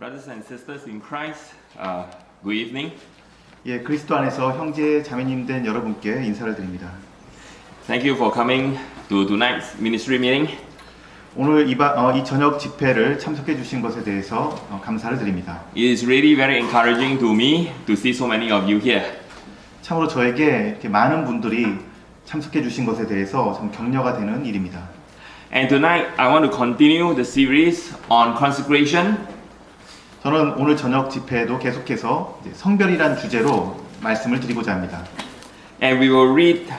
Brothers and sisters in Christ, good evening. 예, 그리스도 안에서 형제 자매님 된 여러분께 인사를 드립니다. Thank you for coming to tonight's ministry meeting. 오늘 이 저녁 집회를 참석해 주신 것에 대해서 감사를 드립니다. It is really very encouraging to me to see so many of you here. 참으로 저에게 이렇게 많은 분들이 참석해 주신 것에 대해서 참 격려가 되는 일입니다. And tonight I want to continue the series on consecration. 저는 오늘 저녁 집회에도 계속해서 성별이란 주제로 말씀을 드리고자 합니다. And we will read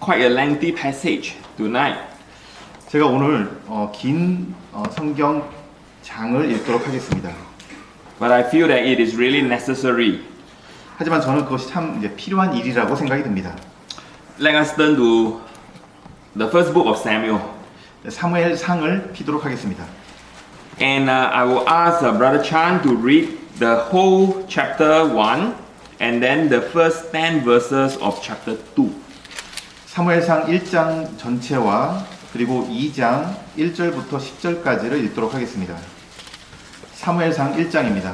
quite a lengthy passage tonight. 제가 오늘 긴 성경 장을 읽도록 하겠습니다. But I feel that it is really necessary. 하지만 저는 그것이 참 필요한 일이라고 생각이 듭니다. Let us turn to the first book of Samuel. 사무엘상을 피도록 하겠습니다. And I will ask Brother Chan to read the whole chapter 1 and then the first 10 verses of chapter 2. 사무엘상 1장 전체와 그리고 2장 1절부터 10절까지를 읽도록 하겠습니다. 사무엘상 1장입니다.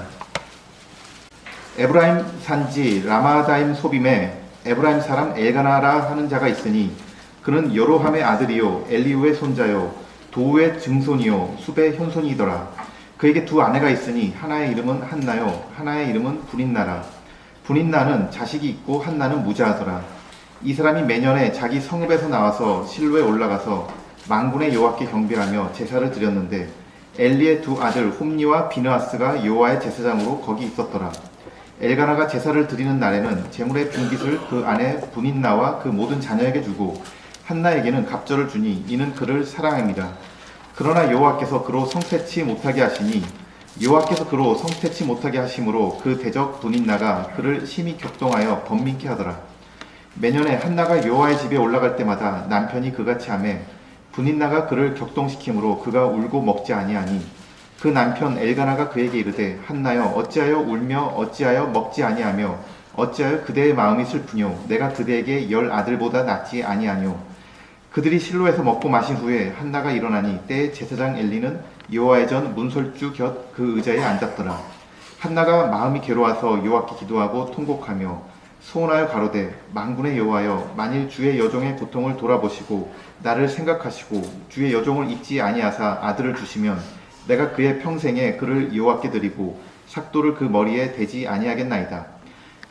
에브라임 산지 라마다임 소빔에 에브라임 사람 엘가나라 하는 자가 있으니 그는 여로함의 아들이요 엘리우의 손자요 도우의 증손이요 숲의 현손이더라. 그에게 두 아내가 있으니 하나의 이름은 한나요 하나의 이름은 분인나라. 분인나는 자식이 있고 한나는 무자하더라. 이 사람이 매년에 자기 성읍에서 나와서 실로에 올라가서 만군의 여호와께 경배하며 제사를 드렸는데 엘리의 두 아들 홈니와 비느하스가 여호와의 제사장으로 거기 있었더라. 엘가나가 제사를 드리는 날에는 제물의 빈깃을 그 아내 분인나와 그 모든 자녀에게 주고 한나에게는 갑절을 주니 이는 그를 사랑합니다. 그러나 여호와께서 그로 성태치 못하게 하시니 여호와께서 그로 성태치 못하게 하심으로 그 대적 분인나가 그를 심히 격동하여 번민케 하더라. 매년에 한나가 여호와의 집에 올라갈 때마다 남편이 그같이 하매 분인나가 그를 격동시키므로 그가 울고 먹지 아니하니 그 남편 엘가나가 그에게 이르되 한나여 어찌하여 울며 어찌하여 먹지 아니하며 어찌하여 그대의 마음이 슬프뇨 내가 그대에게 10 아들보다 낫지 아니하뇨. 그들이 실로에서 먹고 마신 후에 한나가 일어나니 때에 제사장 엘리는 여호와의 전 문설주 곁 그 의자에 앉았더라. 한나가 마음이 괴로워서 여호와께 기도하고 통곡하며 소원하여 가로되 만군의 여호와여 만일 주의 여종의 고통을 돌아보시고 나를 생각하시고 주의 여종을 잊지 아니하사 아들을 주시면 내가 그의 평생에 그를 여호와께 드리고 삭도를 그 머리에 대지 아니하겠나이다.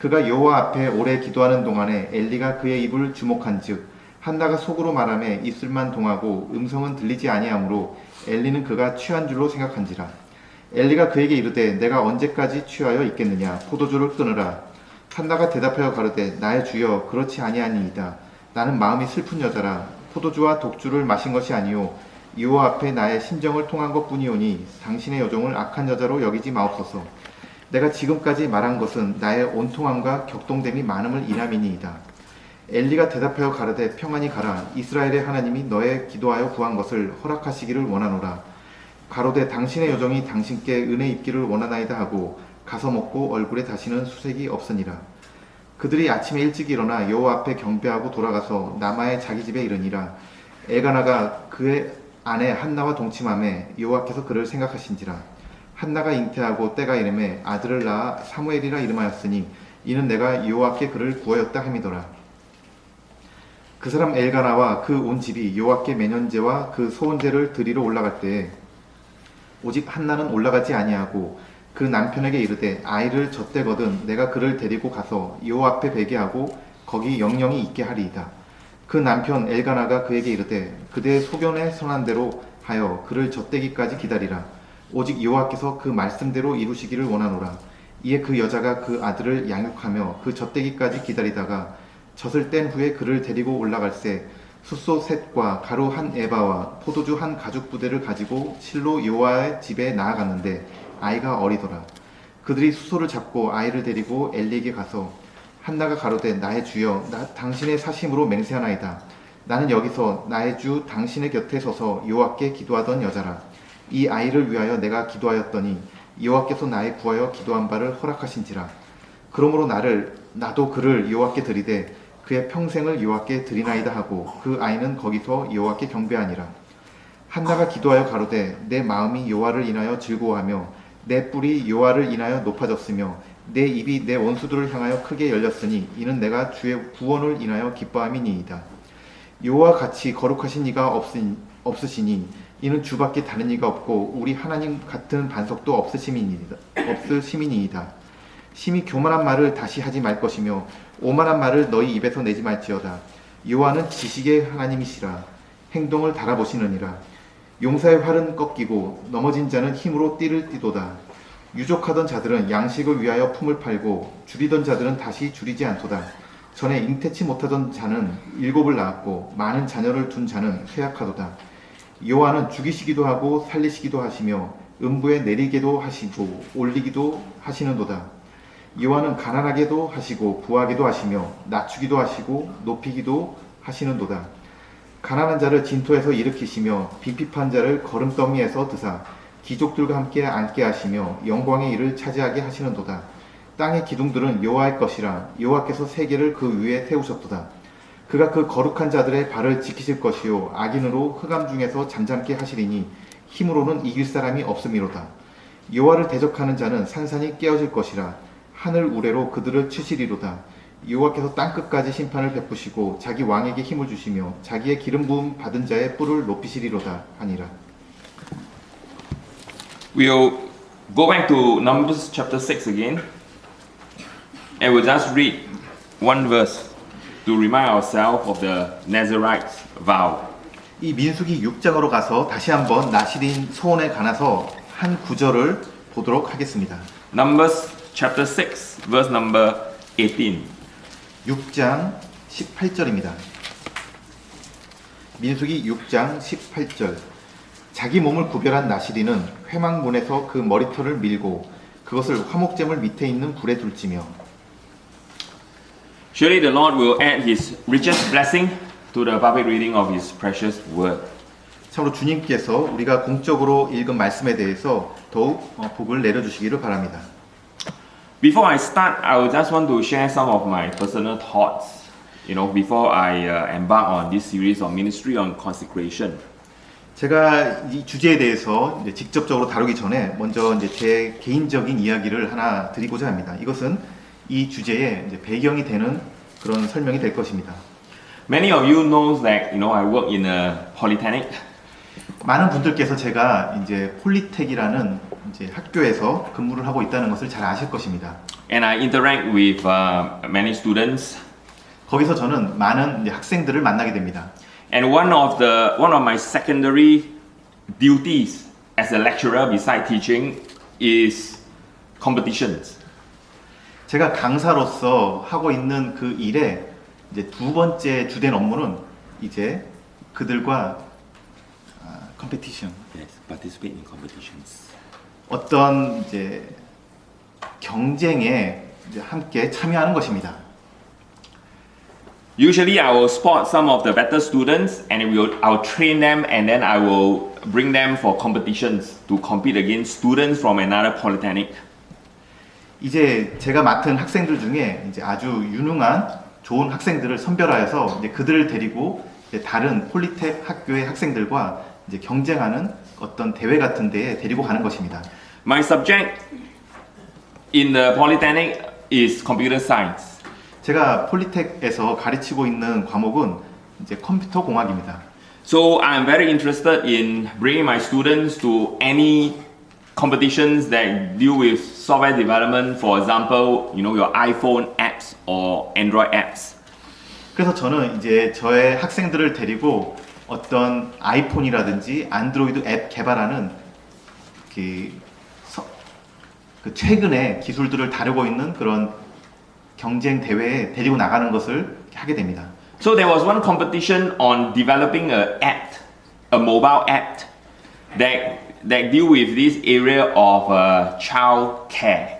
그가 여호와 앞에 오래 기도하는 동안에 엘리가 그의 입을 주목한즉 한나가 속으로 말하매 입술만 동하고 음성은 들리지 아니하므로 엘리는 그가 취한 줄로 생각한지라. 엘리가 그에게 이르되 내가 언제까지 취하여 있겠느냐 포도주를 끊으라. 한나가 대답하여 가로되 나의 주여 그렇지 아니하니이다. 나는 마음이 슬픈 여자라. 포도주와 독주를 마신 것이 아니요 여호와 앞에 나의 심정을 통한 것뿐이오니 당신의 여종을 악한 여자로 여기지 마옵소서. 내가 지금까지 말한 것은 나의 온통함과 격동됨이 많음을 인함이니이다. 엘리가 대답하여 가로되 평안히 가라. 이스라엘의 하나님이 너의 기도하여 구한 것을 허락하시기를 원하노라. 가로되 당신의 여종이 당신께 은혜 입기를 원하나이다 하고 가서 먹고 얼굴에 다시는 수색이 없으니라. 그들이 아침에 일찍 일어나 여호와 앞에 경배하고 돌아가서 나마의 자기 집에 이르니라. 엘가나가 그의 아내 한나와 동침하매 여호와께서 그를 생각하신지라. 한나가 잉태하고 때가 이르매 아들을 낳아 사무엘이라 이름하였으니 이는 내가 여호와께 그를 구하였다 함이더라. 그 사람 엘가나와 그 온 집이 여호와께 매년제와 그 소원제를 드리러 올라갈 때에 오직 한나는 올라가지 아니하고 그 남편에게 이르되 아이를 젖대거든 내가 그를 데리고 가서 여호와 앞에 베게 하고 거기 영영이 있게 하리이다. 그 남편 엘가나가 그에게 이르되 그대의 소견에 선한 대로 하여 그를 젖대기까지 기다리라. 오직 여호와께서 그 말씀대로 이루시기를 원하노라. 이에 그 여자가 그 아들을 양육하며 그 젖대기까지 기다리다가 젖을 뗀 후에 그를 데리고 올라갈새 숫소 셋과 가루 한 에바와 포도주 한 가죽 부대를 가지고 실로 여호와의 집에 나아갔는데 아이가 어리더라. 그들이 숫소를 잡고 아이를 데리고 엘리에게 가서 한나가 가로되 나의 주여 나 당신의 사심으로 맹세하나이다. 나는 여기서 나의 주 당신의 곁에 서서 여호와께 기도하던 여자라. 이 아이를 위하여 내가 기도하였더니 여호와께서 나의 구하여 기도한 바를 허락하신지라. 그러므로 나도 그를 여호와께 드리되 그의 평생을 여호와께 드리나이다 하고 그 아이는 거기서 여호와께 경배하니라. 한나가 기도하여 가로되 내 마음이 여호와를 인하여 즐거워하며 내 뿔이 여호와를 인하여 높아졌으며 내 입이 내 원수들을 향하여 크게 열렸으니 이는 내가 주의 구원을 인하여 기뻐함이니이다. 여호와 같이 거룩하신 이가 없으시니 이는 주밖에 다른 이가 없고 우리 하나님 같은 반석도 없으심이니이다. 심히 교만한 말을 다시 하지 말 것이며 오만한 말을 너희 입에서 내지 말지어다. 여호와는 지식의 하나님이시라. 행동을 달아보시느니라. 용사의 활은 꺾이고 넘어진 자는 힘으로 띠를 띠도다. 유족하던 자들은 양식을 위하여 품을 팔고 줄이던 자들은 다시 줄이지 않도다. 전에 잉태치 못하던 자는 7을 낳았고 많은 자녀를 둔 자는 쇠약하도다. 여호와는 죽이시기도 하고 살리시기도 하시며 음부에 내리게도 하시고 올리기도 하시는도다. 여호와는 가난하게도 하시고 부하게도 하시며 낮추기도 하시고 높이기도 하시는도다. 가난한 자를 진토에서 일으키시며 빈핍한 자를 거름더미에서 드사 귀족들과 함께 앉게 하시며 영광의 일을 차지하게 하시는도다. 땅의 기둥들은 여호와의 것이라. 여호와께서 세계를 그 위에 세우셨도다. 그가 그 거룩한 자들의 발을 지키실 것이요 악인으로 흑암 중에서 잠잠게 하시리니 힘으로는 이길 사람이 없음이로다. 여호와를 대적하는 자는 산산이 깨어질 것이라. 하늘 우레로 그들을 치시리로다. 여호와께서 땅끝까지 심판을 베푸시고 자기 왕에게 힘을 주시며 자기의 기름 부음 받은 자의 뿔을 높이시리로다 하니라. We'll go back to Numbers chapter 6 again, and we'll just read one verse to remind ourselves of the Nazarites vow. 이 민수기 6장으로 가서 다시 한번 나시린 소원에 관해서 한 구절을 보도록 하겠습니다. Numbers chapter 6, verse number 18. 6장 18절입니다. 민수기 6장 18절. 자기 몸을 구별한 나시린은 회막문에서 그 머리털을 밀고 그것을 화목제물 밑에 있는 불에 둘지며 Surely the Lord will add His richest blessing to the public reading of His precious word. 참으로 주님께서 우리가 공적으로 읽은 말씀에 대해서 더욱 복을 내려주시기를 바랍니다. Before I start, I would just want to share some of my personal thoughts, before I embark on this series of ministry on consecration. 제가 이 주제에 대해서 이제 직접적으로 다루기 전에 먼저 이제 제 개인적인 이야기를 하나 드리고자 합니다. 이것은 이 주제의 이제 배경이 되는 그런 설명이 될 것입니다. Many of you knows that I work in a polytechnic. 많은 분들께서 제가 이제 폴리텍이라는 이제 학교에서 근무를 하고 있다는 것을 잘 아실 것입니다. And I interact with many students. 거기서 저는 많은 이제 학생들을 만나게 됩니다. And one of my secondary duties as a lecturer beside teaching is competitions. 제가 강사로서 하고 있는 그 일에 이제 두 번째 주된 업무는 이제 그들과 competition. Yes, participate in competitions. 어떤 이제 경쟁에 이제 함께 참여하는 것입니다. Usually, I will spot some of the better students, and I will train them, and then I will bring them for competitions to compete against students from another polytechnic. 이제 제가 맡은 학생들 중에 이제 아주 유능한 좋은 학생들을 선별하여서 이제 그들을 데리고 이제 다른 폴리텍 학교의 학생들과 이제 경쟁하는 어떤 대회 같은 데에 데리고 가는 것입니다. My subject in the polytechnic is computer science. 제가 폴리텍에서 가르치고 있는 과목은 이제 컴퓨터 공학입니다. So I'm very interested in bringing my students to any competitions that deal with software development, for example, your iPhone apps or Android apps. 그래서 저는 이제 저의 학생들을 데리고 어떤 아이폰이라든지 안드로이드 앱 개발하는 그 최근의 기술들을 다루고 있는 그런 경쟁 대회에 데리고 나가는 것을 하게 됩니다. So there was one competition on developing a mobile app that deal with this area of child care.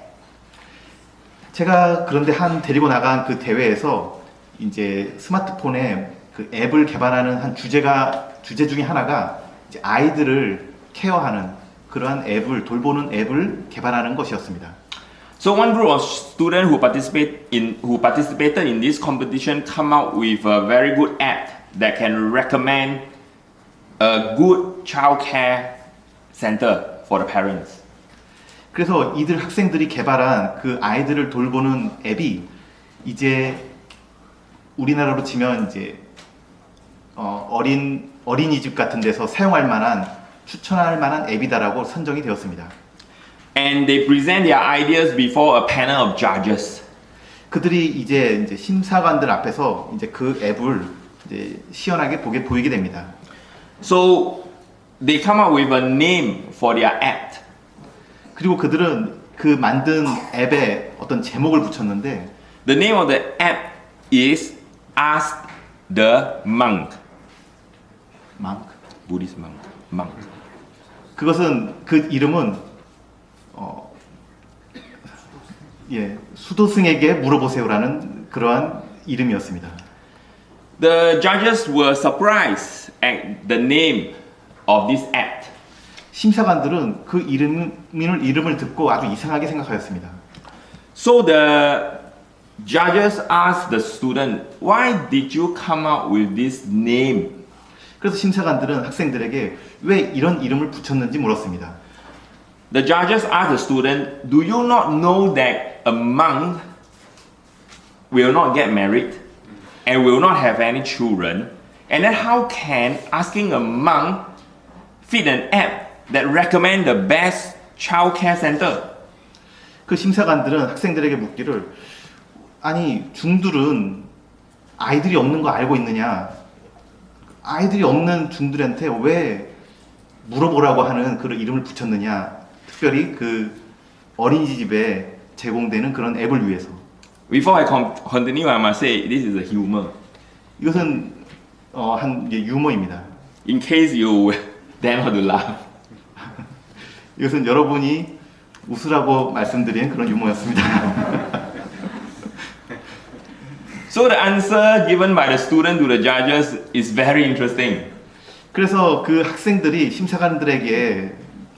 제가 그런데 데리고 나간 그 대회에서 이제 스마트폰에 그 앱을 개발하는 한 주제 중에 하나가 이제 아이들을 케어하는 그러한 앱을 돌보는 앱을 개발하는 것이었습니다. So one group of students who participated in this competition come out with a very good app that can recommend a good child care center for the parents. 그래서 이들 학생들이 개발한 그 아이들을 돌보는 앱이 이제 우리나라로 치면 이제 어린이집 같은 데서 사용할 만한 추천할 만한 앱이다라고 선정이 되었습니다. And they present their ideas before a panel of judges. 그들이 이제 심사관들 앞에서 이제 그 앱을 이제 시원하게 보이게 됩니다. So they come up with a name for their app. 그리고 그들은 그 만든 앱에 어떤 제목을 붙였는데 The name of the app is Ask the Monk. Buddhist monk. Monk. 그것은 그 이름은 수도승에게 물어보세요라는 그러한 이름이었습니다. The judges were surprised at the name of this app. 심사관들은 그 이름을 듣고 아주 이상하게 생각하였습니다. So the judges asked the student, "Why did you come up with this name?" 그래서 심사관들은 학생들에게 왜 이런 이름을 붙였는지 물었습니다. The judges asked the student, "Do you not know that a monk will not get married and will not have any children? And then how can asking a monk fit an app that recommend the best child care center?" 그 심사관들은 학생들에게 묻기를 아니 중들은 아이들이 없는 거 알고 있느냐? 아이들이 없는 중들한테 왜 물어보라고 하는 그런 이름을 붙였느냐? 특별히 그 어린이집에 제공되는 그런 앱을 위해서. Before I continue, I must say this is a humor. 이것은 한 유머입니다. In case you dare not to laugh. 이것은 여러분이 웃으라고 말씀드린 그런 유머였습니다. So the answer given by the student to the judges is very interesting. 그래서 그 학생들이 심사관들에게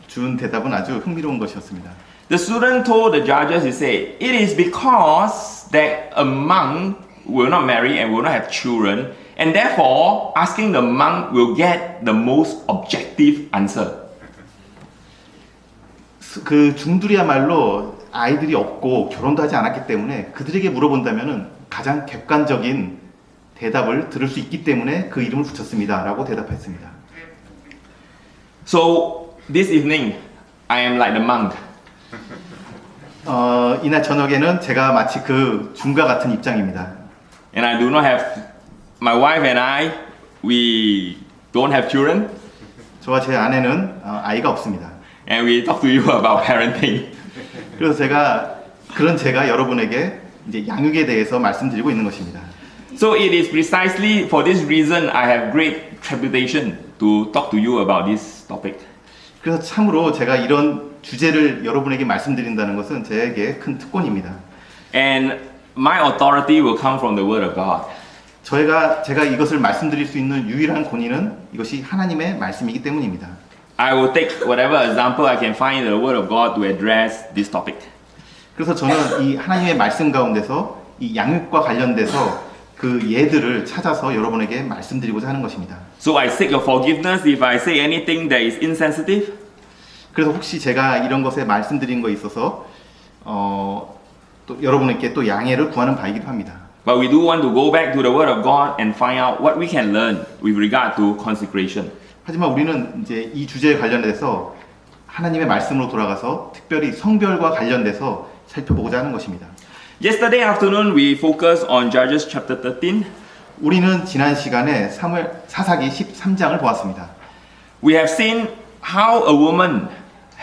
준 대답은 아주 흥미로운 것이었습니다. The student told the judges, he said, "It is because that a monk will not marry and will not have children, and therefore asking the monk will get the most objective answer." 그 중들이야말로 아이들이 없고 결혼도 하지 않았기 때문에 그들에게 물어본다면은 가장 객관적인 대답을 들을 수 있기 때문에 그 이름을 붙였습니다라고 대답했습니다. So this evening, I am like the monk. 이날 저녁에는 제가 마치 그 중과 같은 입장입니다. And I do not have, my wife and I, we don't have children. 저와 제 아내는 아이가 없습니다. And we talk to you about parenting. 그래서 제가 여러분에게 이제 양육에 대해서 말씀드리고 있는 것입니다. So it is precisely for this reason I have great trepidation to talk to you about this topic. 그래서 참으로 제가 이런 주제를 여러분에게 말씀드린다는 것은 저에게 큰 특권입니다. And my authority will come from the word of God. 제가 이것을 말씀드릴 수 있는 유일한 권위는 이것이 하나님의 말씀이기 때문입니다. I will take whatever example I can find in the word of God to address this topic. 그래서 저는 이 하나님의 말씀 가운데서 이 양육과 관련돼서 그 예들을 찾아서 여러분에게 말씀드리고자 하는 것입니다. So I seek your forgiveness if I say anything that is insensitive. 그래서 혹시 제가 이런 것에 말씀드린 거에 있어서 또 여러분에게 또 양해를 구하는 바이기도 합니다. But we do want to go back to the word of God and find out what we can learn with regard to consecration. 하지만 우리는 이제 이 주제에 관련해서 하나님의 말씀으로 돌아가서 특별히 성별과 관련돼서 살펴보고자 하는 것입니다. Yesterday afternoon we focused on Judges chapter 13. 우리는 지난 시간에 사사기 13장을 보았습니다. We have seen how a woman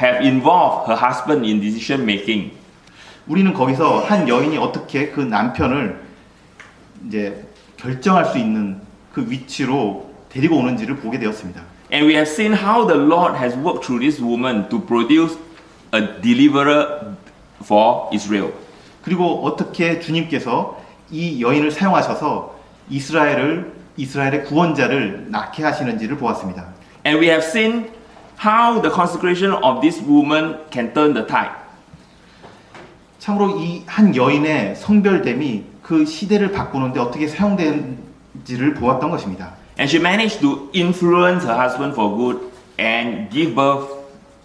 have involved her husband in decision making. 우리는 거기서 한 여인이 어떻게 그 남편을 이제 결정할 수 있는 그 위치로 데리고 오는지를 보게 되었습니다. And we have seen how the Lord has worked through this woman to produce a deliverer for Israel. 그리고 어떻게 주님께서 이 여인을 사용하셔서 이스라엘의 구원자를 낳게 하시는지를 보았습니다. And we have seen how the consecration of this woman can turn the tide. 참으로 이 한 여인의 성별됨이 그 시대를 바꾸는데 어떻게 사용되는지를 보았던 것입니다. And she managed to influence her husband for good and give birth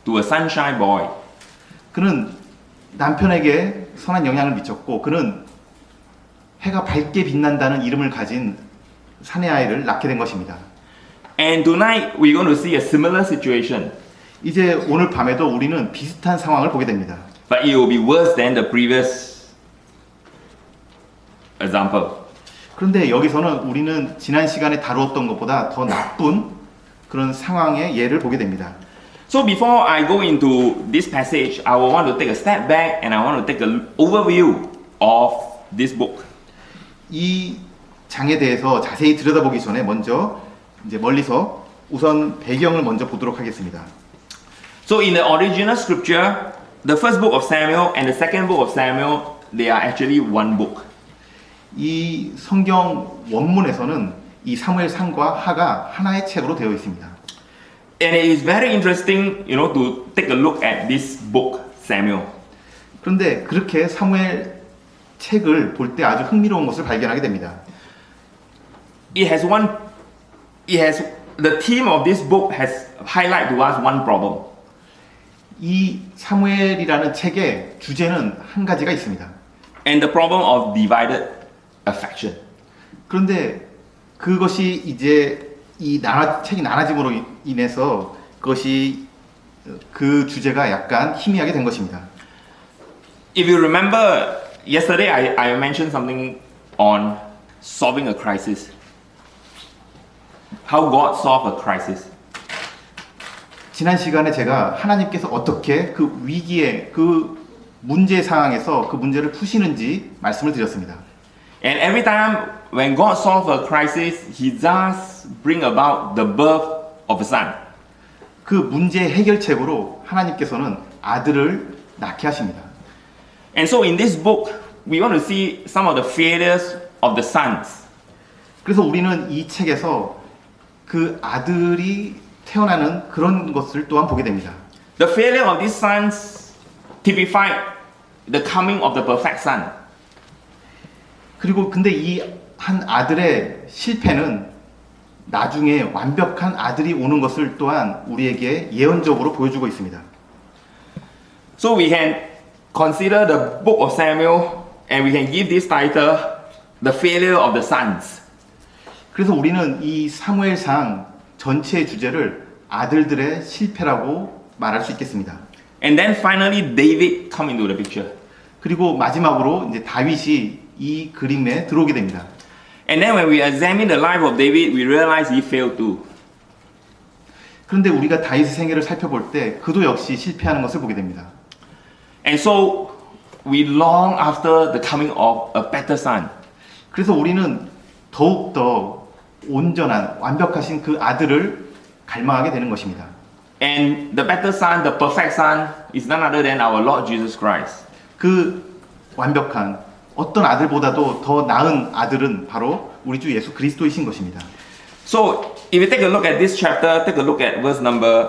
to a sunshine boy. 그는 남편에게 선한 영향을 미쳤고 그는 해가 밝게 빛난다는 이름을 가진 사내 아이를 낳게 된 것입니다. And tonight we're going to see a similar situation, 이제 오늘 밤에도 우리는 비슷한 상황을 보게 됩니다. but it will be worse than the previous example. 그런데 여기서는 우리는 지난 시간에 다루었던 것보다 더 나쁜 그런 상황의 예를 보게 됩니다. So before I go into this passage, I will want to take a step back and I want to take an overview of this book. 이 장에 대해서 자세히 들여다보기 전에 먼저 이제 멀리서 우선 배경을 먼저 보도록 하겠습니다. So in the original scripture, the first book of Samuel and the second book of Samuel, they are actually one book. 이 성경 원문에서는 이 사무엘상과 하가 하나의 책으로 되어 있습니다. And it is very interesting, to take a look at this book, Samuel. 그런데 그렇게 사무엘 책을 볼 때 아주 흥미로운 것을 발견하게 됩니다. The theme of this book has highlighted to us one problem. 이 사무엘이라는 책의 주제는 한 가지가 있습니다. And the problem of divided affection. 그런데 그것이 이제 책이 나눠짐으로 인해서 그것이 그 주제가 약간 희미하게 된 것입니다. If you remember, yesterday I mentioned something on solving a crisis. How God solved a crisis. 지난 시간에 제가 하나님께서 어떻게 그 위기의 그 문제 상황에서 그 문제를 푸시는지 말씀을 드렸습니다. And every time when God solves a crisis, He does bring about the birth of a son. 그 문제 해결책으로 하나님께서는 아들을 낳게 하십니다. And so in this book, we want to see some of the failures of the sons. 그래서 우리는 이 책에서 그 아들이 태어나는 그런 것을 또한 보게 됩니다. The failure of these sons typified the coming of the perfect son. 그리고 근데 이 한 아들의 실패는 나중에 완벽한 아들이 오는 것을 또한 우리에게 예언적으로 보여주고 있습니다. So we can consider the book of Samuel and we can give this title, The Failure of the Sons. 그래서 우리는 이 사무엘상 전체의 주제를 아들들의 실패라고 말할 수 있겠습니다. And then finally David come into the picture. 그리고 마지막으로 이제 다윗이 이 그림에 들어오게 됩니다. And then when we examine the life of David, we realize he failed too. 그런데 우리가 다윗의 생애를 살펴볼 때 그도 역시 실패하는 것을 보게 됩니다. And so we long after the coming of a better son. 그래서 우리는 더욱더 온전한 완벽하신 그 아들을 갈망하게 되는 것입니다. And the better son, the perfect son, is none other than our Lord Jesus Christ. 그 완벽한 어떤 아들보다도 더 나은 아들은 바로 우리 주 예수 그리스도이신 것입니다. So if you take a look at this chapter, take a look at verse number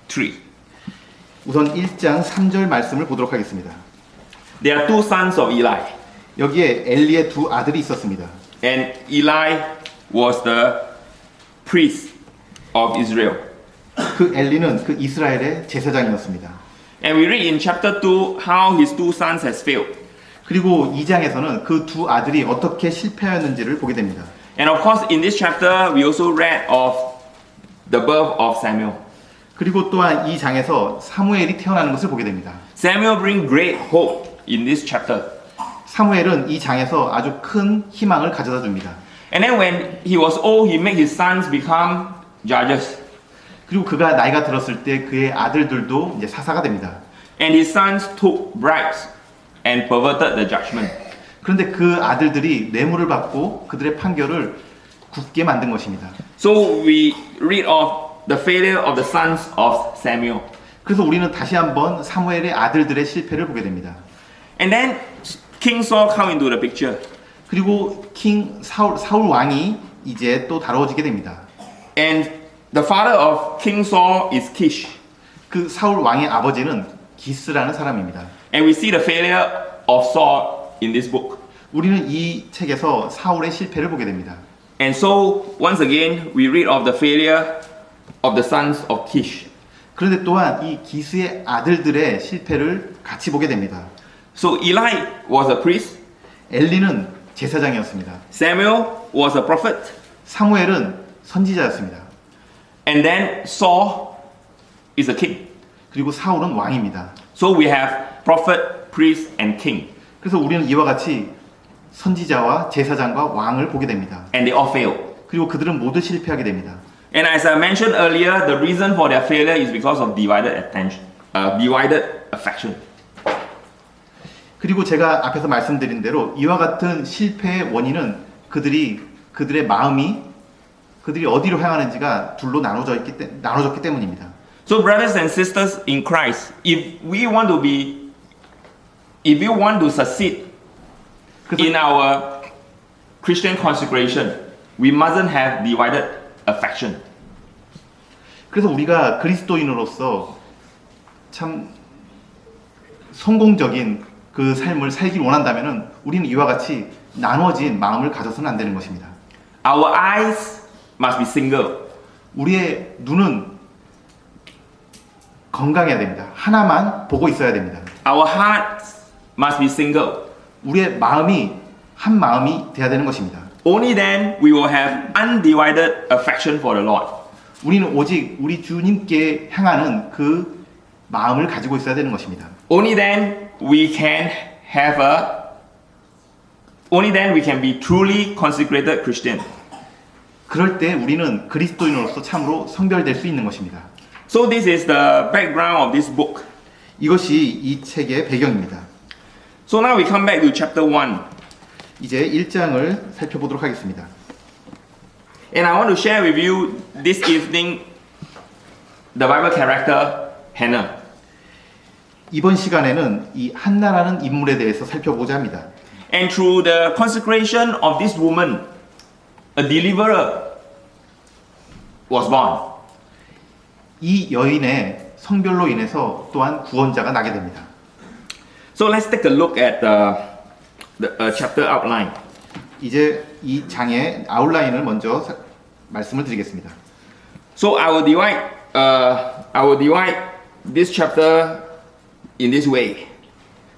3. 우선 1장 3절 말씀을 보도록 하겠습니다. There are two sons of Eli. 여기에 엘리의 두 아들이 있었습니다. And Eli was the priest of Israel. 그 엘리는 그 이스라엘의 제사장이었습니다. And we read in chapter 2 how his two sons has failed. 그리고 2장에서는 그 두 아들이 어떻게 실패하였는지를 보게 됩니다. And of course in this chapter we also read of the birth of Samuel. 그리고 또한 이 장에서 사무엘이 태어나는 것을 보게 됩니다. Samuel brings great hope in this chapter. 사무엘은 이 장에서 아주 큰 희망을 가져다 줍니다. And then when he was old, he made his sons become judges. 그리고 그가 나이가 들었을 때 그의 아들들도 이제 사사가 됩니다. And his sons took bribes and perverted the judgment. 그런데 그 아들들이 뇌물을 받고 그들의 판결을 굳게 만든 것입니다. So we read of the failure of the sons of Samuel. 그래서 우리는 다시 한번 사무엘의 아들들의 실패를 보게 됩니다. And then King Saul come into the picture. 그리고 사울 왕이 이제 또 다뤄지게 됩니다. And the father of King Saul is Kish. 그 사울 왕의 아버지는 기스라는 사람입니다. And we see the failure of Saul in this book. 우리는 이 책에서 사울의 실패를 보게 됩니다. And so once again we read of the failure of the sons of Kish. 그런데 또한 이 기스의 아들들의 실패를 같이 보게 됩니다. So Eli was a priest, 엘리는 제사장이었습니다. Samuel was a prophet, 사무엘은 선지자였습니다. and then Saul is a king. 그리고 사울은 왕입니다. So we have prophet, priest, and king, 그래서 우리는 이와 같이 선지자와 제사장과 왕을 보게 됩니다. and they all failed. 그리고 그들은 모두 실패하게 됩니다. And as I mentioned earlier, the reason for their failure is because of divided attention, divided affection. 그리고 제가 앞에서 말씀드린 대로 이와 같은 실패의 원인은 그들의 마음이 그들이 어디로 향하는지가 둘로 나눠졌기 때문입니다. So brothers and sisters in Christ, if we want to succeed in our Christian consecration, we mustn't have divided affection. 그래서 우리가 그리스도인으로서 참 성공적인 그 삶을 살길 원한다면은 우리는 이와 같이 나눠진 마음을 가져서는 안 되는 것입니다. Our eyes must be single. 우리의 눈은 건강해야 됩니다. 하나만 보고 있어야 됩니다. Our hearts must be single. 우리의 마음이 한 마음이 돼야 되는 것입니다. Only then we will have undivided affection for the Lord. 우리는 오직 우리 주님께 향하는 그 마음을 가지고 있어야 되는 것입니다. Only then we can be truly consecrated Christian. 그럴 때 우리는 그리스도인으로서 참으로 성별될 수 있는 것입니다. So this is the background of this book. 이것이 이 책의 배경입니다. So now we come back to chapter 1. 이제 1장을 살펴보도록 하겠습니다. And I want to share with you this evening the Bible character Hannah. 이번 시간에는 이 한나라는 인물에 대해서 살펴보자 합니다. And through the consecration of this woman, a deliverer was born. 이 여인의 성별로 인해서 또한 구원자가 나게 됩니다. So let's take a look at the chapter outline. 이제 이 장의 아웃라인을 먼저 말씀을 드리겠습니다. So I will divide this chapter in this way.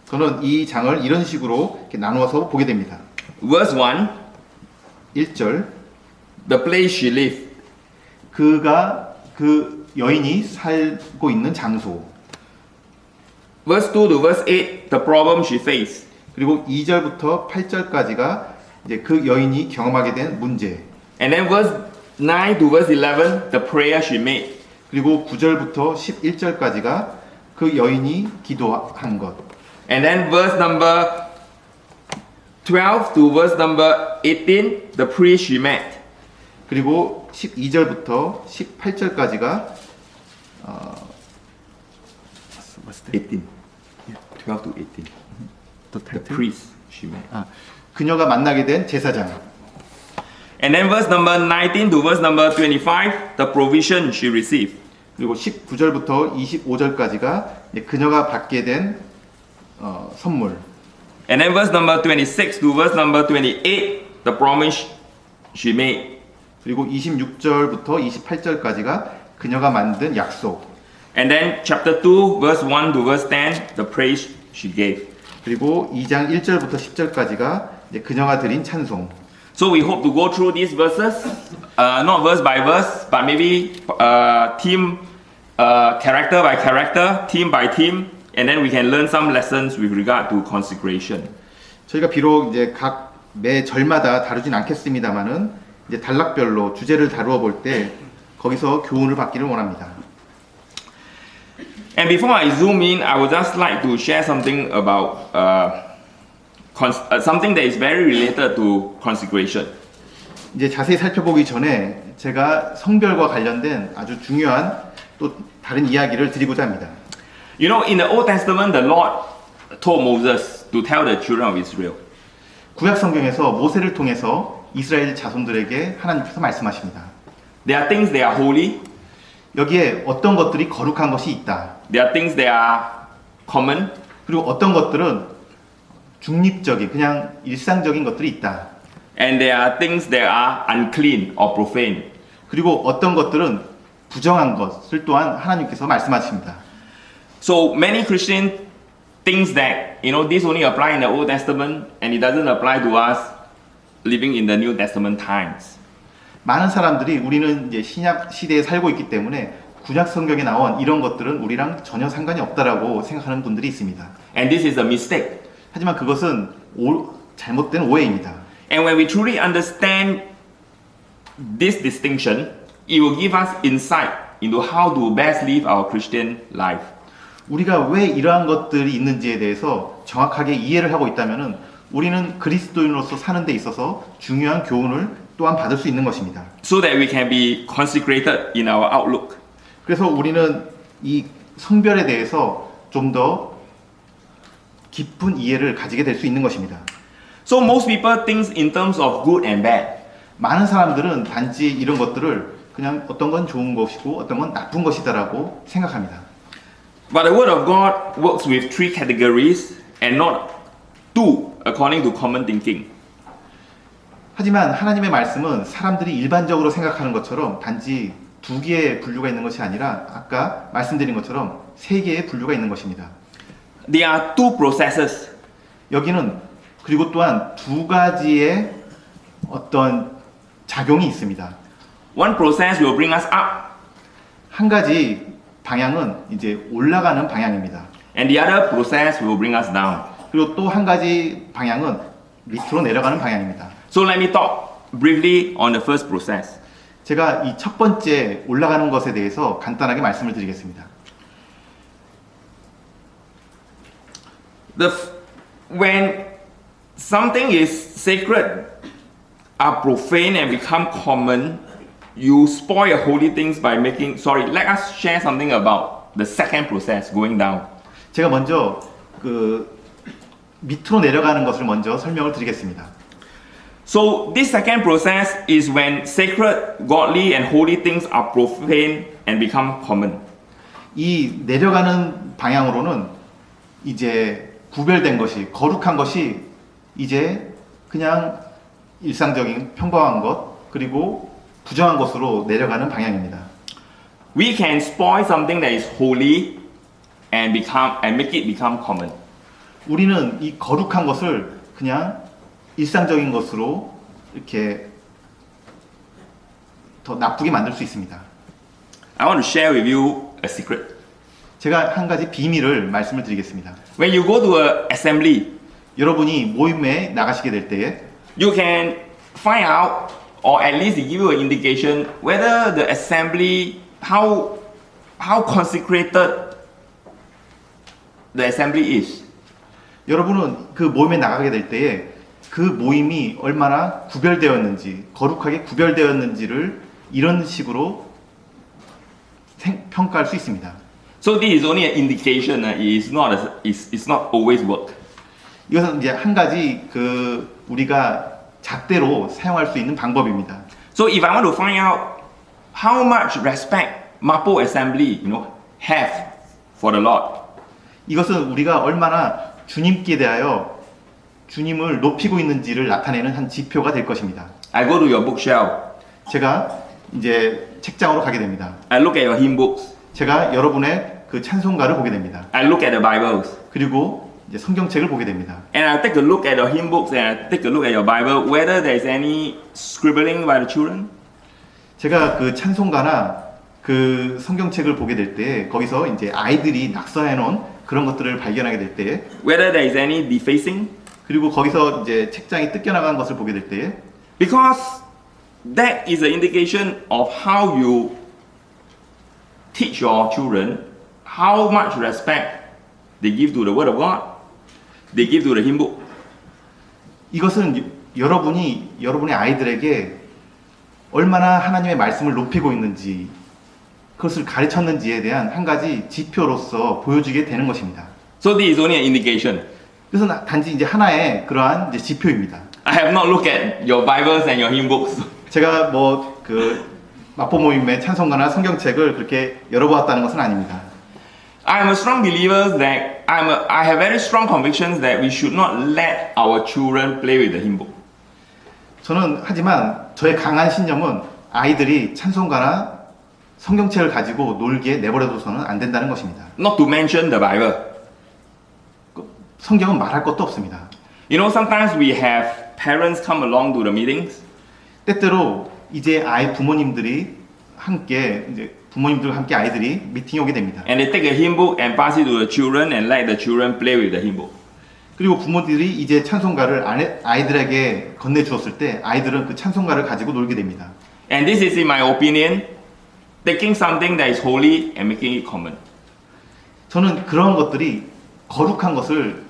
저는 이 장을 이런 식으로 이렇게 나누어서 보게 됩니다. Verse 1, 1절 the place she lived. 그 여인이 살고 있는 장소. Verse 2 to verse 8, the problem she faced. 그리고 2절부터 8절까지가 이제 그 여인이 경험하게 된 문제. And then verse 9 to verse 11, the prayer she made. 그리고 9절부터 11절까지가 그 여인이 기도한 것. And then verse number 12 to verse number 18, the priest she met. 그리고 12절부터 18절까지가 18. 12 to 18. The priest she met. 그녀가 만나게 된 제사장. And then verse number 19 to verse number 25, the provision she received. 그리고 19절부터 25절까지가 그녀가 받게 된 선물. And then verse number 26 to verse number 28, the promise she made. 그리고 26절부터 28절까지가 그녀가 만든 약속. And then chapter 2, verse 1 to verse 10, the praise she gave. 그리고 2장 1절부터 10절까지가 그녀가 드린 찬송. So we hope to go through these verses, not verse by verse, but maybe theme, character by character, theme by theme, and then we can learn some lessons with regard to consecration. 저희가 비록 이제 각 매 절마다 다루진 않겠습니다만은 이제 단락별로 주제를 다루어 볼 때 거기서 교훈을 받기를 원합니다. And before I zoom in, I would just like to share something about something that is very related to consecration. 이제 자세히 살펴보기 전에 제가 성별과 관련된 아주 중요한 또 다른 이야기를 드리고자 합니다. You know, in the Old Testament, the Lord told Moses to tell the children of Israel. 구약 성경에서 모세를 통해서 이스라엘 자손들에게 하나님께서 말씀하십니다. There are things that are holy. 여기에 어떤 것들이 거룩한 것이 있다. There are things that are common. 그리고 어떤 것들은 중립적인 그냥 일상적인 것들이 있다. And there are things that are unclean or profane. 그리고 어떤 것들은 부정한 것을 또한 하나님께서 말씀하십니다. So many Christians thinks that this only apply in the Old Testament and it doesn't apply to us living in the New Testament times. 많은 사람들이 우리는 이제 신약 시대에 살고 있기 때문에 구약 성경에 나온 이런 것들은 우리랑 전혀 상관이 없다라고 생각하는 분들이 있습니다. And this is a mistake. 하지만 그것은 잘못된 오해입니다. And when we truly understand this distinction, it will give us insight into how to best live our Christian life. 우리가 왜 이러한 것들이 있는지에 대해서 정확하게 이해를 하고 있다면은 우리는 그리스도인으로서 사는 데 있어서 중요한 교훈을 또한 받을 수 있는 것입니다. So that we can be consecrated in our outlook. 그래서 우리는 이 성별에 대해서 좀 더 깊은 이해를 가지게 될 수 있는 것입니다. So most people think in terms of good and bad. 많은 사람들은 단지 이런 것들을 그냥 어떤 건 좋은 것이고 어떤 건 나쁜 것이다라고 생각합니다. But the Word of God works with three categories and not two, according to common thinking. 하지만 하나님의 말씀은 사람들이 일반적으로 생각하는 것처럼 단지 두 개의 분류가 있는 것이 아니라 아까 말씀드린 것처럼 세 개의 분류가 있는 것입니다. There are two processes. 여기는 그리고 또한 두 가지의 어떤 작용이 있습니다. One process will bring us up, 한 가지 방향은 이제 올라가는 방향입니다. and the other process will bring us down. 그리고 또 한 가지 방향은 밑으로 내려가는 방향입니다. So let me talk briefly on the first process. 제가 이 첫 번째 올라가는 것에 대해서 간단하게 말씀을 드리겠습니다. When something is sacred, are profane and become common, you spoil holy things by making. Sorry, let us share something about the second process, going down. 제가 먼저 그 밑으로 내려가는 것을 먼저 설명을 드리겠습니다. So this second process is when sacred, godly, and holy things are profane and become common. 이 내려가는 방향으로는 이제 구별된 것이 거룩한 것이 이제 그냥 일상적인 평범한 것 그리고 부정한 것으로 내려가는 방향입니다. We can spoil something that is holy and make it become common. 우리는 이 거룩한 것을 그냥 일상적인 것으로 이렇게 더 나쁘게 만들 수 있습니다. I want to share with you a secret. 제가 한 가지 비밀을 말씀을 드리겠습니다. When you go to an assembly, 여러분이 모임에 나가시게 될 때에 you can find out, or at least give you an indication, whether the assembly, how consecrated the assembly is. 여러분은 그 모임에 나가게 될 때에 그 모임이 얼마나 구별되었는지, 거룩하게 구별되었는지를 이런 식으로 평가할 수 있습니다. So this is only an indication. It's not always work. 이것은 이제 한 가지 그 우리가 잣대로 사용할 수 있는 방법입니다. So if I want to find out how much respect Mapo Assembly, have for the Lord, 이것은 우리가 얼마나 주님께 대하여 주님을 높이고 있는지를 나타내는 한 지표가 될 것입니다. I go to your bookshelf. 제가 이제 책장으로 가게 됩니다. I look at your hymn books. 제가 여러분의 그 찬송가를 보게 됩니다. I look at the Bibles. 그리고 이제 성경책을 보게 됩니다. And I take a look at your hymn books and I take a look at your Bible, whether there is any scribbling by the children. 제가 그 찬송가나 그 성경책을 보게 될 때 거기서 이제 아이들이 낙서해 놓은 그런 것들을 발견하게 될 때, whether there is any defacing. 그리고 거기서 이제 책장이 뜯겨나간 것을 보게 될 때, Because that is an indication of how you teach your children how much respect they give to the Word of God, they give to the hymn book. 이것은 여러분의 아이들에게 얼마나 하나님의 말씀을 높이고 있는지, 그것을 가르쳤는지에 대한 한 가지 지표로서 보여주게 되는 것입니다. So this is only an indication. 그래서 단지 이제 하나의 그러한 이제 지표입니다. I have not looked at your Bibles and your hymn books. 제가 뭐 그 마포 모임의 찬송가나 성경책을 그렇게 열어보았다는 것은 아닙니다. I am a strong believer that I have very strong convictions that we should not let our children play with the hymn book. 저는 하지만 저의 강한 신념은 아이들이 찬송가나 성경책을 가지고 놀기에 내버려둬서는 안 된다는 것입니다. Not to mention the Bible. 성경은 말할 것도 없습니다. You know, sometimes we have parents come along to the meetings, 때때로 이제 부모님들과 함께 아이들이 미팅에 오게 됩니다. and they take a hymn book and pass it to the children and let the children play with the hymn book. 그리고 부모들이 이제 찬송가를 아이들에게 건네주었을 때 아이들은 그 찬송가를 가지고 놀게 됩니다. And this is, in my opinion, taking something that is holy and making it common. 저는 그런 것들이 거룩한 것을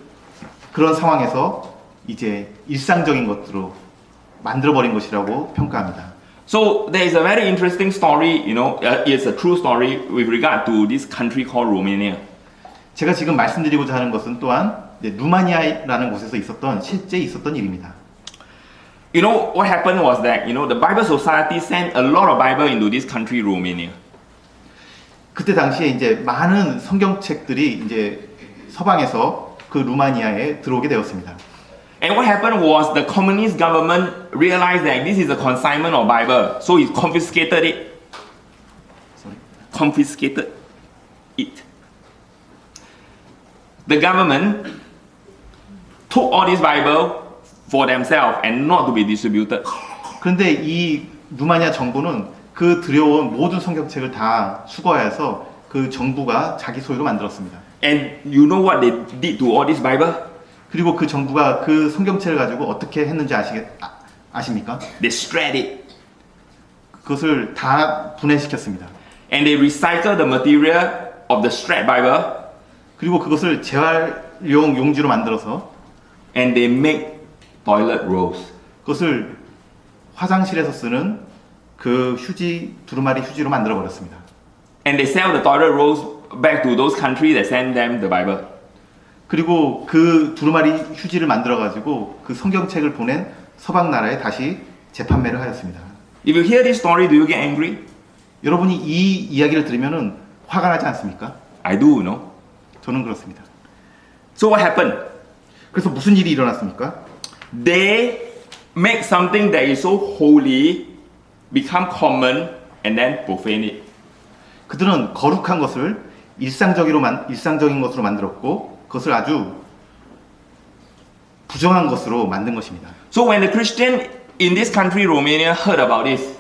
그런 상황에서 이제 일상적인 것으로 만들어버린 것이라고 평가합니다. So there is a very interesting story, you know, it's a true story with regard to this country called Romania. 제가 지금 말씀드리고자 하는 것은 또한 루마니아라는 곳에서 실제 있었던 일입니다. You know, what happened was that, you know, the Bible Society sent a lot of Bible into this country, Romania. 그때 당시에 이제 많은 성경책들이 이제 서방에서 그 루마니아에 들어오게 되었습니다. And what happened was the communist government realized that this is a consignment of Bible, so it confiscated it. Confiscated it. The government took all this Bible for themselves and not to be distributed. 그런데 이 루마니아 정부는 그 들여온 모든 성경책을 다 수거해서 그 정부가 자기 소유로 만들었습니다. And you know what they did to all this Bible? 그리고 그 정부가 그 성경책을 가지고 어떻게 했는지 아십니까? They shred it. 그것을 다 분해시켰습니다. And they recycle the material of the shred Bible. 그리고 그것을 재활용 용지로 만들어서 And they make toilet rolls. 그것을 화장실에서 쓰는 그 두루마리 휴지로 만들어 버렸습니다. And they sell the toilet rolls back to those countries that send them the Bible. 그리고 그 두루마리 휴지를 만들어 가지고 그 성경책을 보낸 서방 나라에 다시 재판매를 하였습니다. If you hear this story, do you get angry? 여러분이 이 이야기를 들으면은 화가 나지 않습니까? I do, no? 저는 그렇습니다. So what happened? 그래서 무슨 일이 일어났습니까? They make something that is so holy become common and then profane it. 그들은 거룩한 것을 일상적인 것으로 만들었고 그것을 아주 부정한 것으로 만든 것입니다. So when the Christian in this country, Romania, heard about this,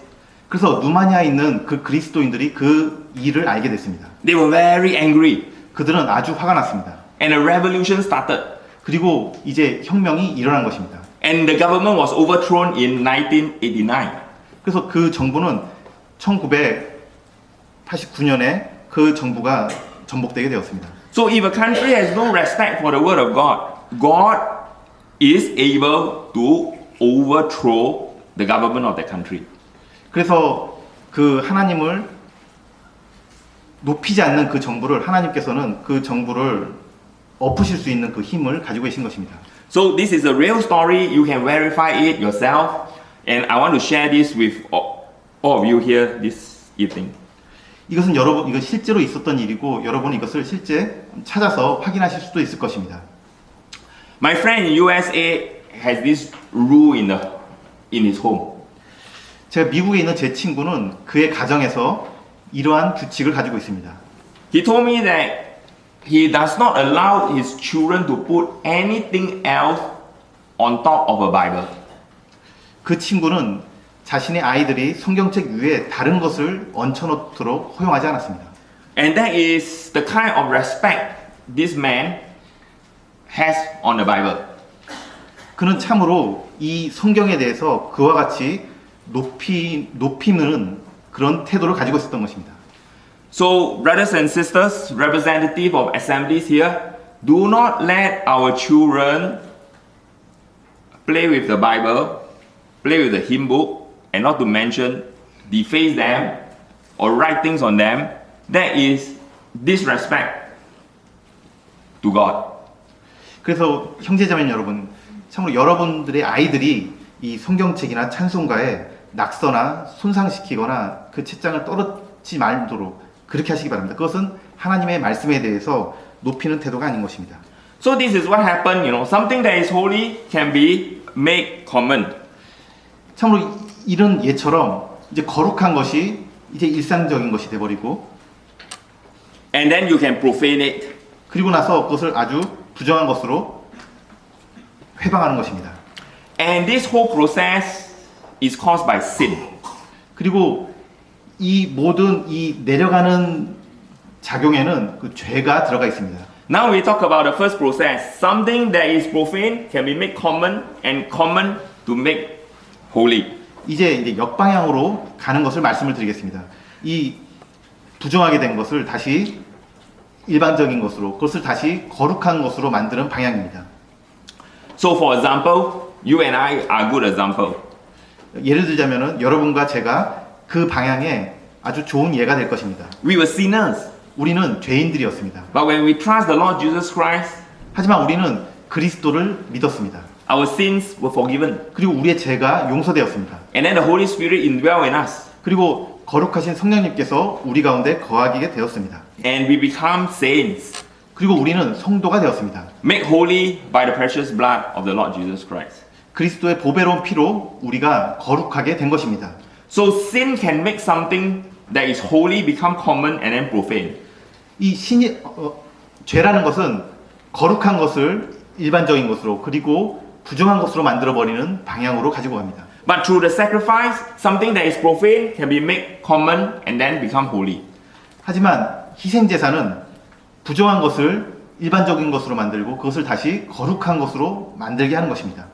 그래서 루마니아에 있는 그 그리스도인들이 그 일을 알게 됐습니다. they were very angry 그들은 아주 화가 났습니다. and a revolution started. 그리고 이제 혁명이 일어난 것입니다. And the government was overthrown in 1989. 그래서 그 정부는 1989년에 그 정부가 전복되게 되었습니다. So if a country has no respect for the word of God, God is able to overthrow the government of that country. 그래서 그 하나님을 높이지 않는 그 정부를 하나님께서는 그 정부를 엎으실 수 있는 그 힘을 가지고 계신 것입니다. So this is a real story. You can verify it yourself. And I want to share this with all of you here this evening. 이건 실제로 있었던 일이고 여러분이 이것을 실제 찾아서 확인하실 수도 있을 것입니다. My friend in USA has this rule in his home. 제가 미국에 있는 제 친구는 그의 가정에서 이러한 규칙을 가지고 있습니다. He told me that he does not allow his children to put anything else on top of a Bible. 그 친구는 자신의 아이들이 성경책 위에 다른 것을 얹혀놓도록 허용하지 않았습니다. And that is the kind of respect this man has on the Bible. 그는 참으로 이 성경에 대해서 그와 같이 높이는 그런 태도를 가지고 있었던 것입니다. So, brothers and sisters, representative of assemblies here, do not let our children play with the Bible, play with the hymn book, and not to mention deface them or write things on them. That is disrespect to God. 그래서 형제자매 여러분, 참으로 여러분들의 아이들이 이 성경책이나 찬송가에 낙서나 손상시키거나 그 책장을 떨어지지 말도록 그렇게 하시기 바랍니다. 그것은 하나님의 말씀에 대해서 높이는 태도가 아닌 것입니다. So this is what happened, you know, something that is holy can be made common. 참으로 이런 예처럼 이제 거룩한 것이 이제 일상적인 것이 돼버리고 and then you can profane it. 그리고 나서 그것을 아주 부정한 것으로 회방하는 것입니다. And this whole process is caused by sin. 그리고 이 모든 이 내려가는 작용에는 그 죄가 들어가 있습니다. Now we talk about the first process. Something that is profane can be made common and common to make holy. 이제 역방향으로 가는 것을 말씀을 드리겠습니다. 이 부정하게 된 것을 다시 일반적인 것으로, 그것을 다시 거룩한 것으로 만드는 방향입니다. So for example, you and I are good example. 예를 들자면은 여러분과 제가 그 방향에 아주 좋은 예가 될 것입니다. We were sinners. 우리는 죄인들이었습니다. But when we trust the Lord Jesus Christ, 하지만 우리는 그리스도를 믿었습니다. our sins were forgiven. 그리고 우리의 죄가 용서되었습니다. And then the Holy Spirit indwell in us. 그리고 거룩하신 성령님께서 우리 가운데 거하게 되었습니다. And we become saints. 그리고 우리는 성도가 되었습니다. Made holy by the precious blood of the Lord Jesus Christ. 그리스도의 보배로운 피로 우리가 거룩하게 된 것입니다. So sin can make something that is holy become common and then profane. 이 죄라는 것은 거룩한 것을 일반적인 것으로 그리고 부정한 것으로 만들어 버리는 방향으로 가지고 갑니다. But through the sacrifice, something that is profane can be made common and then become holy. 하지만 희생 제사는 부정한 것을 일반적인 것으로 만들고 그것을 다시 거룩한 것으로 만들게 하는 것입니다.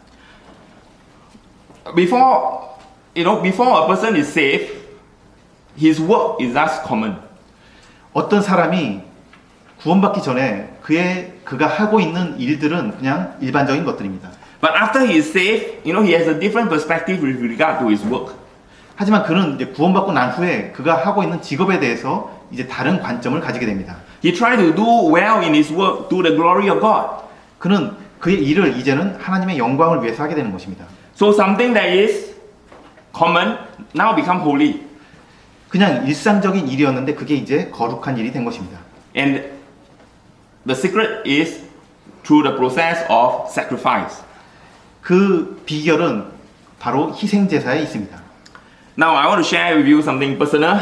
Before a person is saved, his work is thus common. 어떤 사람이 구원받기 전에 그가 하고 있는 일들은 그냥 일반적인 것들입니다. But after he is saved, he has a different perspective with regard to his work. 하지만 그는 이제 구원받고 난 후에 그가 하고 있는 직업에 대해서 이제 다른 관점을 가지게 됩니다. He tried to do well in his work to the glory of God. 그는 그의 일을 이제는 하나님의 영광을 위해서 하게 되는 것입니다. So something that is common now become holy. 그냥 일상적인 일이었는데 그게 이제 거룩한 일이 된 것입니다. And the secret is through the process of sacrifice. 그 비결은 바로 희생 제사에 있습니다. Now I want to share with you something personal.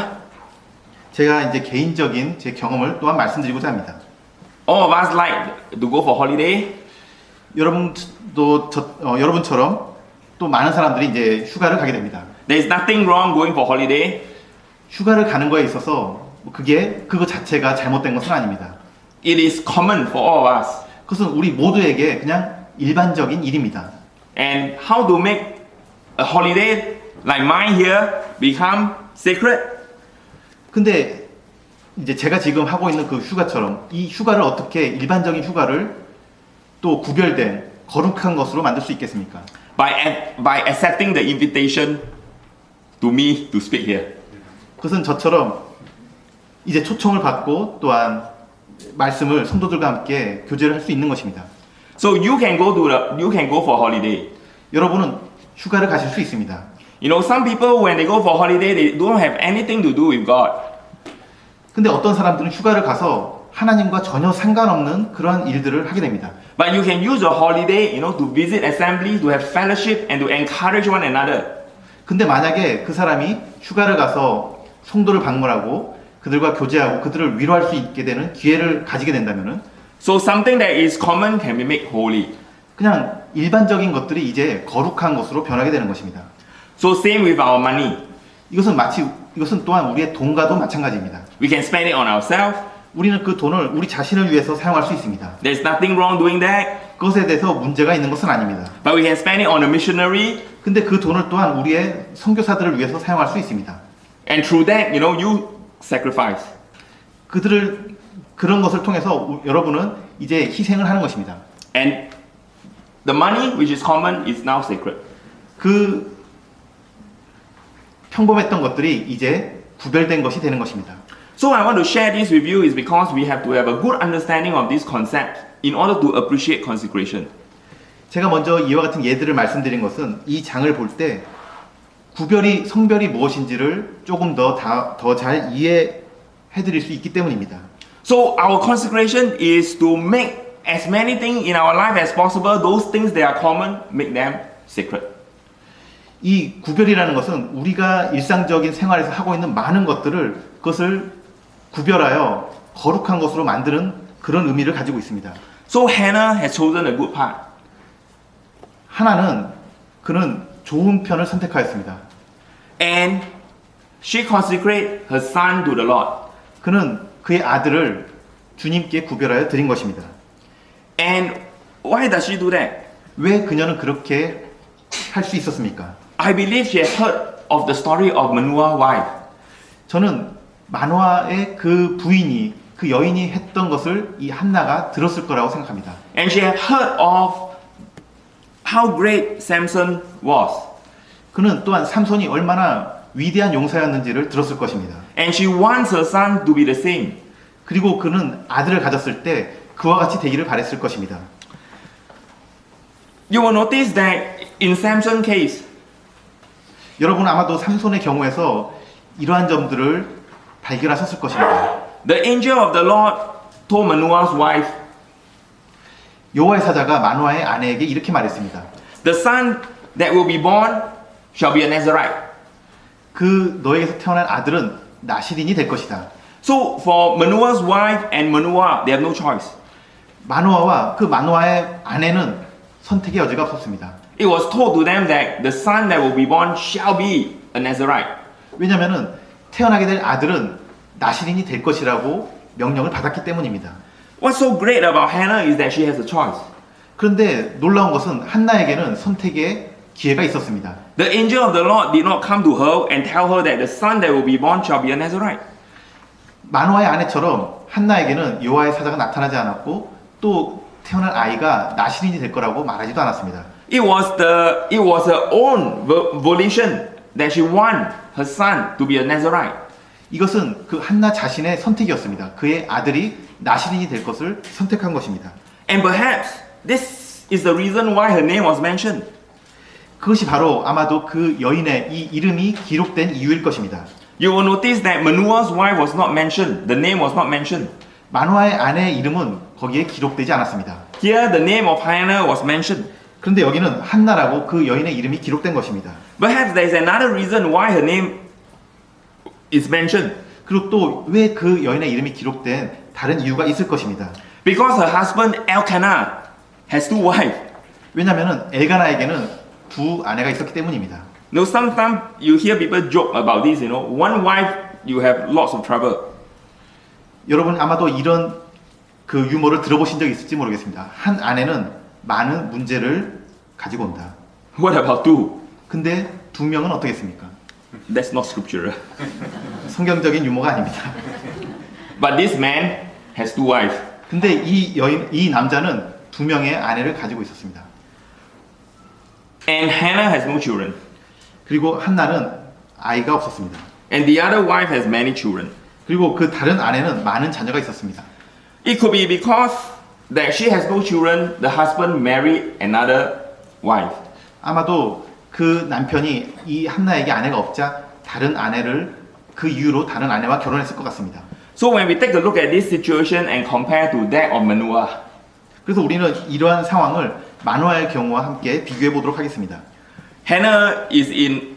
제가 이제 개인적인 제 경험을 또한 말씀드리고자 합니다. All of us like to go for holiday. 여러분처럼 또 많은 사람들이 이제 휴가를 가게 됩니다. There is nothing wrong going for holiday. 휴가를 가는 거에 있어서 그거 자체가 잘못된 것은 아닙니다. It is common for all of us. 그것은 우리 모두에게 그냥 일반적인 일입니다. And how to make a holiday like mine here become sacred? 근데 이제 제가 지금 하고 있는 그 휴가처럼 이 휴가를 어떻게 일반적인 휴가를 또 구별된 거룩한 것으로 만들 수 있겠습니까? By accepting the invitation to me to speak here. 그것은 저처럼 이제 초청을 받고 또한 말씀을 성도들과 함께 교제를 할 수 있는 것입니다. So you can go for holiday. 여러분은 휴가를 가실 수 있습니다. Some people when they go for holiday they don't have anything to do with God. 근데 어떤 사람들은 휴가를 가서 하나님과 전혀 상관없는 그러한 일들을 하게 됩니다. But you can use a holiday, to visit assembly, to have fellowship, and to encourage one another. 근데 만약에 그 사람이 휴가를 가서 성도를 방문하고 그들과 교제하고 그들을 위로할 수 있게 되는 기회를 가지게 된다면은 So something that is common can be made holy. 그냥 일반적인 것들이 이제 거룩한 것으로 변하게 되는 것입니다. So same with our money. 이것은 또한 우리의 돈과도 마찬가지입니다. We can spend it on ourselves. 우리는 그 돈을 우리 자신을 위해서 사용할 수 있습니다. There's nothing wrong doing that. 그것에 대해서 문제가 있는 것은 아닙니다. But we can spend it on a missionary. 근데 그 돈을 또한 우리의 선교사들을 위해서 사용할 수 있습니다. And through that, you sacrifice. 그런 것을 통해서 여러분은 이제 희생을 하는 것입니다. And the money which is common is now sacred. 그 평범했던 것들이 이제 구별된 것이 되는 것입니다. So I want to share this with you is because we have to have a good understanding of this concept in order to appreciate consecration. 제가 먼저 이와 같은 예들을 말씀드린 것은 이 장을 볼 때 성별이 무엇인지를 조금 더 잘 이해해드릴 수 있기 때문입니다. So our consecration is to make as many things in our life as possible, those things that are common, make them sacred. 이 구별이라는 것은 우리가 일상적인 생활에서 하고 있는 많은 것들을 그것을 구별하여 거룩한 것으로 만드는 그런 의미를 가지고 있습니다. So Hannah has chosen a good part. 하나는 그는 좋은 편을 선택하였습니다. And she consecrated her son to the Lord. 그는 그의 아들을 주님께 구별하여 드린 것입니다. And why does she do that? 왜 그녀는 그렇게 할 수 있었습니까? I believe she has heard of the story of Manoah's wife. 저는 마노아의 그 부인이 그 여인이 했던 것을 이 한나가 들었을 거라고 생각합니다. And she had heard of how great Samson was. 그는 또한 삼손이 얼마나 위대한 용사였는지를 들었을 것입니다. And she wants her son to be the same. 그리고 그는 아들을 가졌을 때 그와 같이 되기를 바랬을 것입니다. You will notice that in Samson's case, 여러분 아마도 삼손의 경우에서 이러한 점들을 발견하셨을 것입니다. the angel of the Lord told Manoah's wife, 여호와의 사자가 마노아의 아내에게 이렇게 말했습니다. the son that will be born shall be a Nazarite. 그 너에게서 태어난 아들은 나시린이 될 것이다. So for Manoah's wife and Manoah, they have no choice. 마노아와 그 마노아의 아내는 선택의 여지가 없었습니다. It was told to them that the son that will be born shall be a Nazarite. 왜냐하면은 태어나게 될 아들은 나시린이 될 것이라고 명령을 받았기 때문입니다. What's so great about Hannah is that she has a choice. 그런데 놀라운 것은 한나에게는 선택의 기회가 있었습니다. The angel of the Lord did not come to her and tell her that the son that will be born shall be a Nazarite. 마노아의 아내처럼 한나에게는 여호와의 사자가 나타나지 않았고 또 태어난 아이가 나시린이 될 거라고 말하지도 않았습니다. It was her own volition that she want her son to be a Nazarite. 이것은 그 한나 자신의 선택이었습니다. 그의 아들이 나시린이 될 것을 선택한 것입니다. And perhaps this is the reason why her name was mentioned. 그것이 바로 아마도 그 여인의 이 이름이 기록된 이유일 것입니다. You will notice that Manoah's wife was not mentioned. The name was not mentioned. 마노아의 아내의 이름은 거기에 기록되지 않았습니다. Here the name of Hannah was mentioned. 그런데 여기는 한나라고 그 여인의 이름이 기록된 것입니다. Perhaps there is another reason why her name is mentioned. 그리고 또 왜 그 여인의 이름이 기록된 다른 이유가 있을 것입니다. Because her husband Elkanah has two wives. 왜냐하면 엘가나에게는 두 아내가 있었기 때문입니다. Now sometimes you hear people joke about this, you know. One wife, you have lots of trouble. 여러분 아마도 이런 그 유머를 들어보신 적 있을지 모르겠습니다. 한 아내는 많은 문제를 가지고 온다. What about two? 근데 두 명은 어떻겠습니까? That's not scriptural. 성경적인 유머가 아닙니다. But this man has two wives. 근데 이 남자는 두 명의 아내를 가지고 있었습니다. And Hannah has no children. 그리고 한나는 아이가 없었습니다. And the other wife has many children. 그리고 그 다른 아내는 많은 자녀가 있었습니다. It could be because that she has no children, the husband married another wife. 아마도 그 남편이 이 한나에게 아내가 없자 다른 아내를 그 이유로 다른 아내와 결혼했을 것 같습니다. So when we take a look at this situation and compare to that of Manoah, 그래서 우리는 이러한 상황을 마노아의 경우와 함께 비교해 보도록 하겠습니다. Hannah is in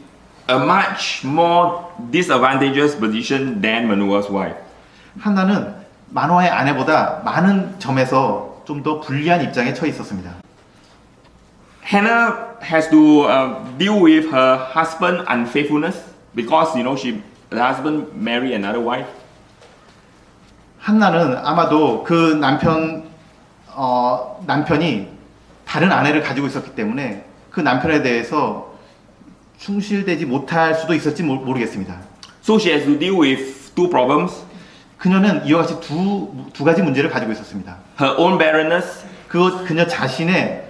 a much more disadvantageous position than Manoah's wife. 한나는 마노아의 아내보다 많은 점에서 좀 더 불리한 입장에 처해 있었습니다. Hannah has to deal with her husband unfaithfulness because the husband married another wife. 한나는 아마도 그 남편이 다른 아내를 가지고 있었기 때문에 그 남편에 대해서 충실되지 못할 수도 있었지 모르겠습니다. So she has to deal with two problems. 그녀는 이와 같이 두 가지 문제를 가지고 있었습니다. Her own barrenness 그녀 자신의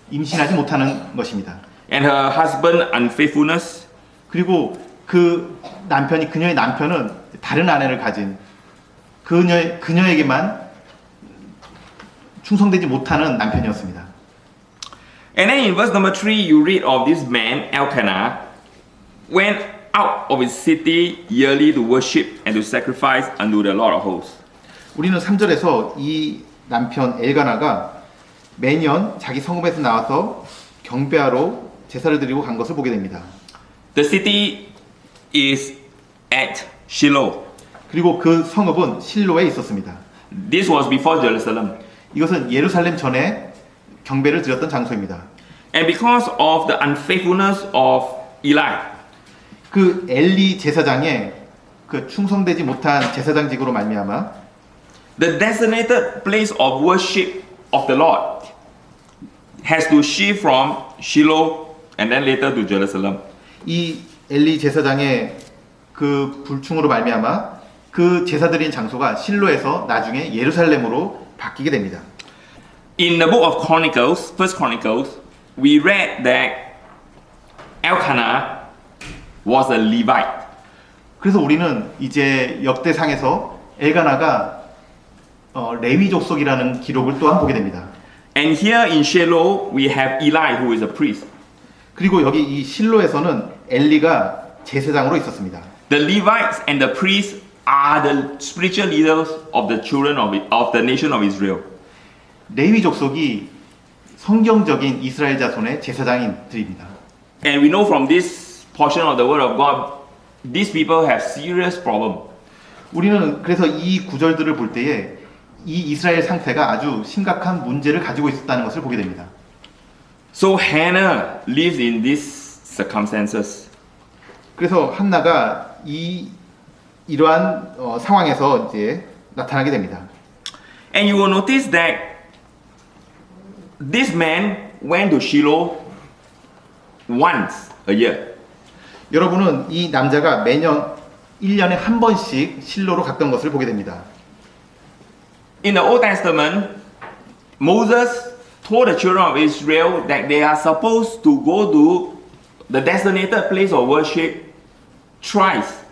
임신하지 못하는 것입니다. and her husband unfaithfulness. 그리고 그녀의 남편은 다른 아내를 가진 그녀에게만 충성되지 못하는 남편이었습니다. And then in verse number 3 you read of this man Elkanah went out of his city yearly to worship and to sacrifice unto the Lord of hosts. 우리는 3절에서 이 남편 엘가나가 매년 자기 성읍에서 나와서 경배하러 제사를 드리고 간 것을 보게 됩니다. The city is at Shiloh. 그리고 그 성읍은 실로에 있었습니다. This was before Jerusalem. 이것은 예루살렘 전에 경배를 드렸던 장소입니다. And because of the unfaithfulness of Eli, 그 엘리 제사장의 그 충성되지 못한 제사장직으로 말미암아 the designated place of worship of the Lord has to shift from Shiloh and then later to Jerusalem. 이 엘리 제사장의 그 불충으로 말미암아 그 제사드린 장소가 실로에서 나중에 예루살렘으로 바뀌게 됩니다. In the book of Chronicles, First Chronicles, we read that Elkanah was a Levite. 그래서 우리는 이제 역대상에서 엘가나가 레위 족속이라는 기록을 또한 보게 됩니다. And here in Shiloh, we have Eli, who is a priest. 그리고 여기 이 실로에서는 엘리가 제사장으로 있었습니다. The Levites and the priests are the spiritual leaders of the children of the nation of Israel. 레위 족속이 성경적인 이스라엘 자손의 제사장인들입니다. And we know from this portion of the Word of God, these people have serious problem. 우리는 그래서 이 구절들을 볼 때에 이 이스라엘 상태가 아주 심각한 문제를 가지고 있었다는 것을 보게 됩니다. So Hannah lives in these circumstances. 그래서 한나가 이러한 상황에서 이제 나타나게 됩니다. And you will notice that this man went to Shiloh once a year. 여러분은 이 남자가 매년 1년에 한 번씩 실로로 갔던 것을 보게 됩니다. In the Old Testament, Moses told the children of Israel that they are supposed to go to the designated place of worship twice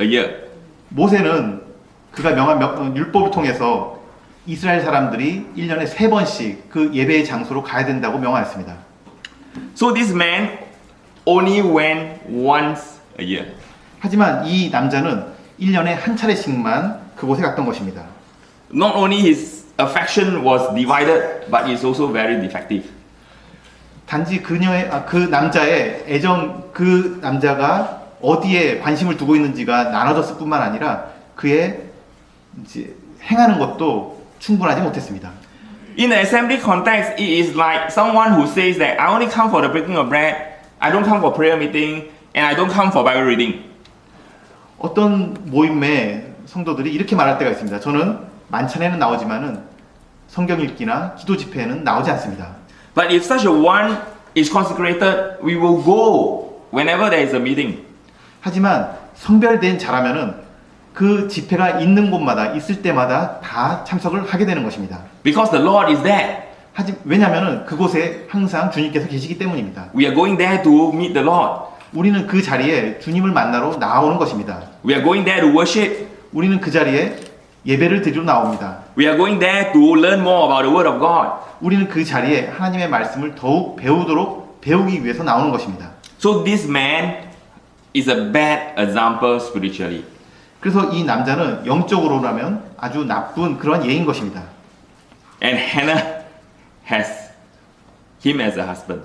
a year. 모세는 그가 명한 율법을 통해서 이스라엘 사람들이 1년에 3번씩 그 예배의 장소로 가야 된다고 명하였습니다. So this man only went once a year. 하지만 이 남자는 1년에 한 차례씩만 그곳에 갔던 것입니다. Not only his affection was divided, but it's also very defective. 단지 그 남자의 애정, 그 남자가 어디에 관심을 두고 있는지가 나눠졌을 뿐만 아니라 그의 이제 행하는 것도 충분하지 못했습니다. In the assembly context, it is like someone who says that I only come for the breaking of bread, I don't come for prayer meeting, and I don't come for Bible reading. 어떤 모임의 성도들이 이렇게 말할 때가 있습니다. 저는 만찬에는 나오지만은 성경 읽기나 기도 집회에는 나오지 않습니다. But if such a one is consecrated, we will go whenever there is a meeting. 하지만 성별된 자라면은 그 집회가 있는 곳마다 있을 때마다 다 참석을 하게 되는 것입니다. Because the Lord is there. 왜냐하면은 그곳에 항상 주님께서 계시기 때문입니다. We are going there to meet the Lord. 우리는 그 자리에 주님을 만나러 나오는 것입니다. We are going there to worship. 우리는 그 자리에 예배를 드리러 나옵니다. We are going there to learn more about the Word of God. 우리는 그 자리에 하나님의 말씀을 더욱 배우기 위해서 나오는 것입니다. So this man is a bad example spiritually. 그래서 이 남자는 영적으로라면 아주 나쁜 그런 예인 것입니다. And Hannah has him as a husband.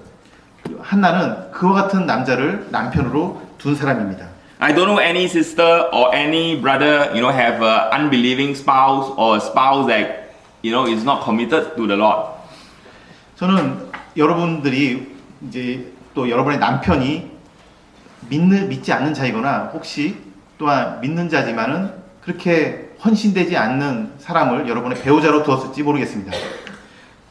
한나는 그와 같은 남자를 남편으로 둔 사람입니다. I don't know any sister or any brother, have an unbelieving spouse or a spouse that, is not committed to the Lord. 저는 여러분들이 이제 또 여러분의 남편이 믿지 않는 자이거나 혹시 또한 믿는 자지만은 그렇게 헌신되지 않는 사람을 여러분의 배우자로 두었을지 모르겠습니다.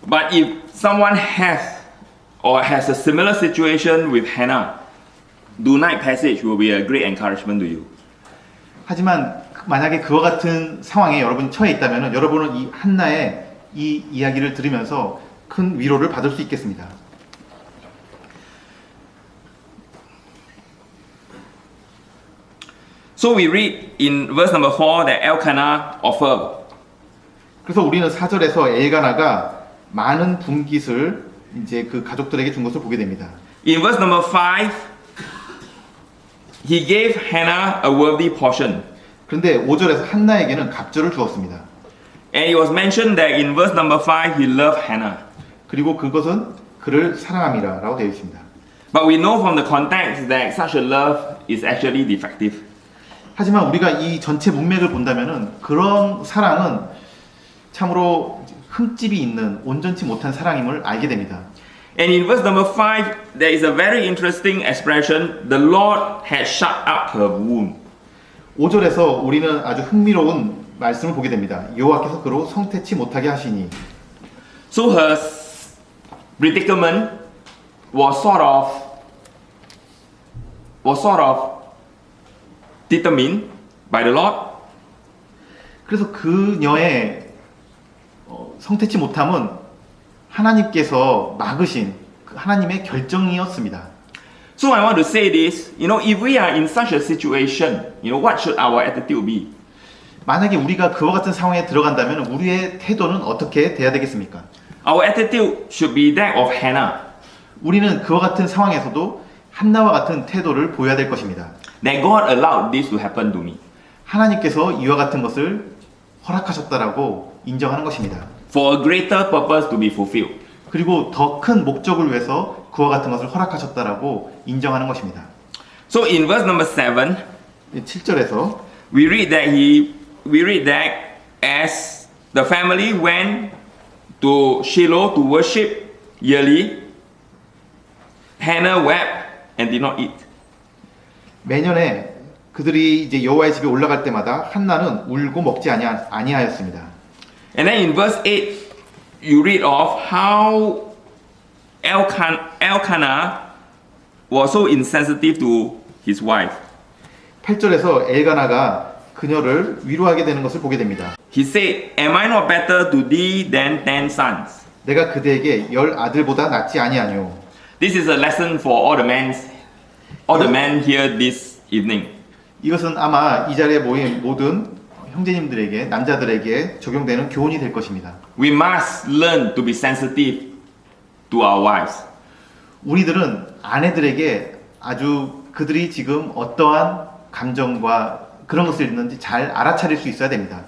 But if someone has a similar situation with Hannah, tonight passage will be a great encouragement to you. 하지만 만약에 그와 같은 상황에 여러분이 처해 있다면 여러분은 이 한나의 이 이야기를 들으면서 큰 위로를 받을 수 있겠습니다. So we read in verse number 4 that Elkanah offered. 그래서 우리는 4절에서 엘가나가 많은 분깃을 이제 그 가족들에게 준 것을 보게 됩니다. In verse number 5, he gave Hannah a worthy portion. 그런데 5절에서 한나에게는 갑절을 주었습니다. And it was mentioned that in verse number 5, he loved Hannah. 그리고 그것은 그를 사랑함이라고 되어 있습니다. But we know from the context that such a love is actually defective. 하지만 우리가 이 전체 문맥을 본다면은 그런 사랑은 참으로 흠집이 있는 온전치 못한 사랑임을 알게 됩니다. And in verse number 5, there is a very interesting expression. The Lord had shut up her womb. 5절에서 우리는 아주 흥미로운 말씀을 보게 됩니다. 여호와께서 그로 성태치 못하게 하시니. So her predicament was sort of determined by the Lord. 그래서 그녀의 성태치 못함은 하나님께서 막으신 하나님의 결정이었습니다. So I want to say this, if we are in such a situation, what should our attitude be? 만약에 우리가 그와 같은 상황에 들어간다면 우리의 태도는 어떻게 돼야 되겠습니까? Our attitude should be that of Hannah. 우리는 그와 같은 상황에서도 한나와 같은 태도를 보여야 될 것입니다. That God allowed this to happen to me. 하나님께서 이와 같은 것을 허락하셨다라고 인정하는 것입니다. For a greater purpose to be fulfilled. 그리고 더 큰 목적을 위해서 그와 같은 것을 허락하셨다라고 인정하는 것입니다. So in verse number 7, 7절에서 we read that as the family went to Shiloh to worship yearly, Hannah wept and did not eat. 매년에 그들이 이제 여호와의 집에 올라갈 때마다 한나는 울고 먹지 아니하였습니다. And then in verse 8, you read of how Elkanah was so insensitive to his wife. 8절에서 엘가나가 그녀를 위로하게 되는 것을 보게 됩니다. He said, "Am I not better to thee than 10 sons?" 내가 그대에게 10 아들보다 낫지 아니하뇨. This is a lesson for all the men here this evening. 이것은 아마 이 자리에 모인 모든 형제님들에게 남자들에게 적용되는 교훈이 될 것입니다. We must learn to be sensitive to our wives. 우리들은 아내들에게 아주 그들이 지금 어떠한 감정과 그런 것을 있는지 잘 알아차릴 수 있어야 됩니다.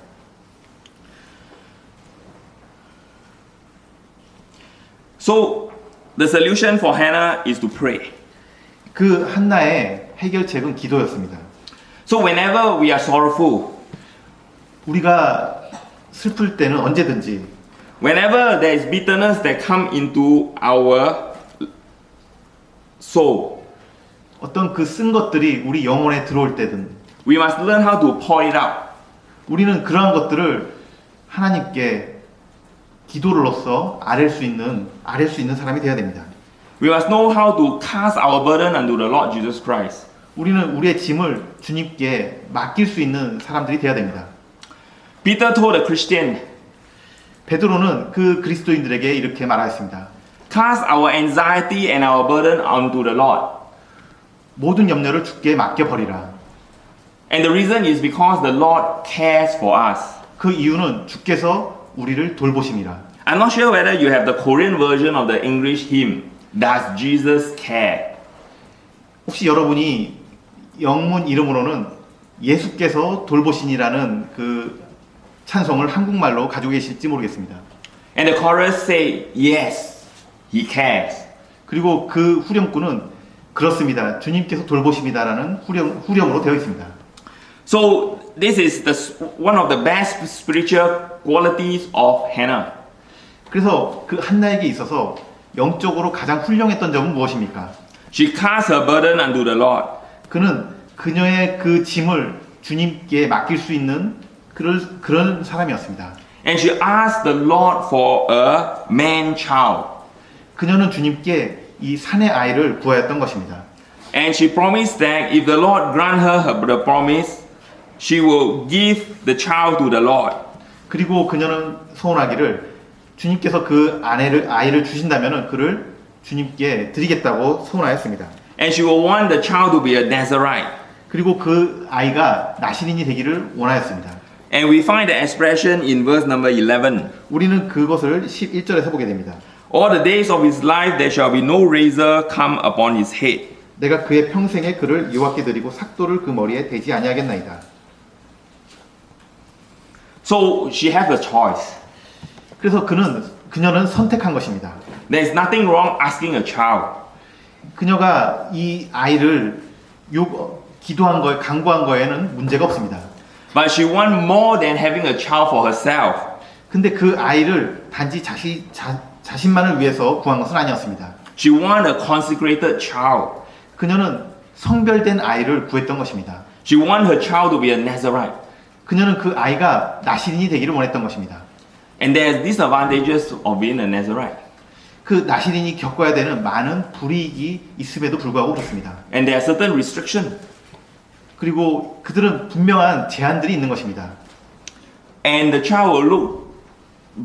So the solution for Hannah is to pray. 그 한나의 해결책은 기도였습니다. So whenever we are sorrowful, 우리가 슬플 때는 언제든지 whenever there is bitterness that come into our soul, 어떤 그 쓴 것들이 우리 영혼에 들어올 때든 we must learn how to pour it out. 우리는 그러한 것들을 하나님께 기도로서 아랠 수 있는 사람이 되어야 됩니다. We must know how to cast our burden unto the Lord Jesus Christ. 우리는 우리의 짐을 주님께 맡길 수 있는 사람들이 되어야 됩니다. Peter told the Christian, 베드로는 그 그리스도인들에게 이렇게 말하였습니다. cast our anxiety and our burden unto the Lord. 모든 염려를 주께 맡겨버리라. And the reason is because the Lord cares for us. 그 이유는 주께서 우리를 돌보심이라. I'm not sure whether you have the Korean version of the English hymn, Does Jesus Care? 혹시 여러분이 영문 이름으로는 예수께서 돌보시니라는 그 찬송을 한국말로 가지고 계실지 모르겠습니다. And the chorus say, yes, He cares. 그리고 그 후렴구는 그렇습니다. 주님께서 돌보십니다라는 후렴으로 되어 있습니다. So this is one of the best spiritual qualities of Hannah. 그래서 그 한나에게 있어서 영적으로 가장 훌륭했던 점은 무엇입니까? She cast her burden unto the Lord. 그는 그녀의 그 짐을 주님께 맡길 수 있는 그런 사람이었습니다. And she asked the Lord for a man child. 그녀는 주님께 이 사내 아이를 구하였던 것입니다. And she promised that if the Lord grant her the promise, she will give the child to the Lord. 그리고 그녀는 소원하기를 주님께서 그 아이를 주신다면 그를 주님께 드리겠다고 소원하였습니다. And she will want the child to be a Nazarite. 그리고 그 아이가 나시린이 되기를 원하였습니다. And we find the expression in verse number 11. 우리는 그것을 11절에서 보게 됩니다. All the days of his life there shall be no razor come upon his head. 내가 그의 평생에 그를 여호와께 드리고 삭도를 그 머리에 대지 아니하겠나이다. So she has a choice. 그래서 그녀는 선택한 것입니다. There is nothing wrong asking a child. 그녀가 이 아이를 기도한 거에 강구한 거에는 문제가 없습니다. But she wanted more than having a child for herself. 근데 그 아이를 단지 자신만을 위해서 구한 것은 아니었습니다. She wanted a consecrated child. 그녀는 성별된 아이를 구했던 것입니다. She wanted her child to be a Nazarite. 그녀는 그 아이가 나시린이 되기를 원했던 것입니다. And there's disadvantages of being a Nazarite. 그 나시린이 겪어야 되는 많은 불이익이 있음에도 불구하고 그렇습니다. And there are certain restrictions. 그리고 그들은 분명한 제한들이 있는 것입니다. And the child will look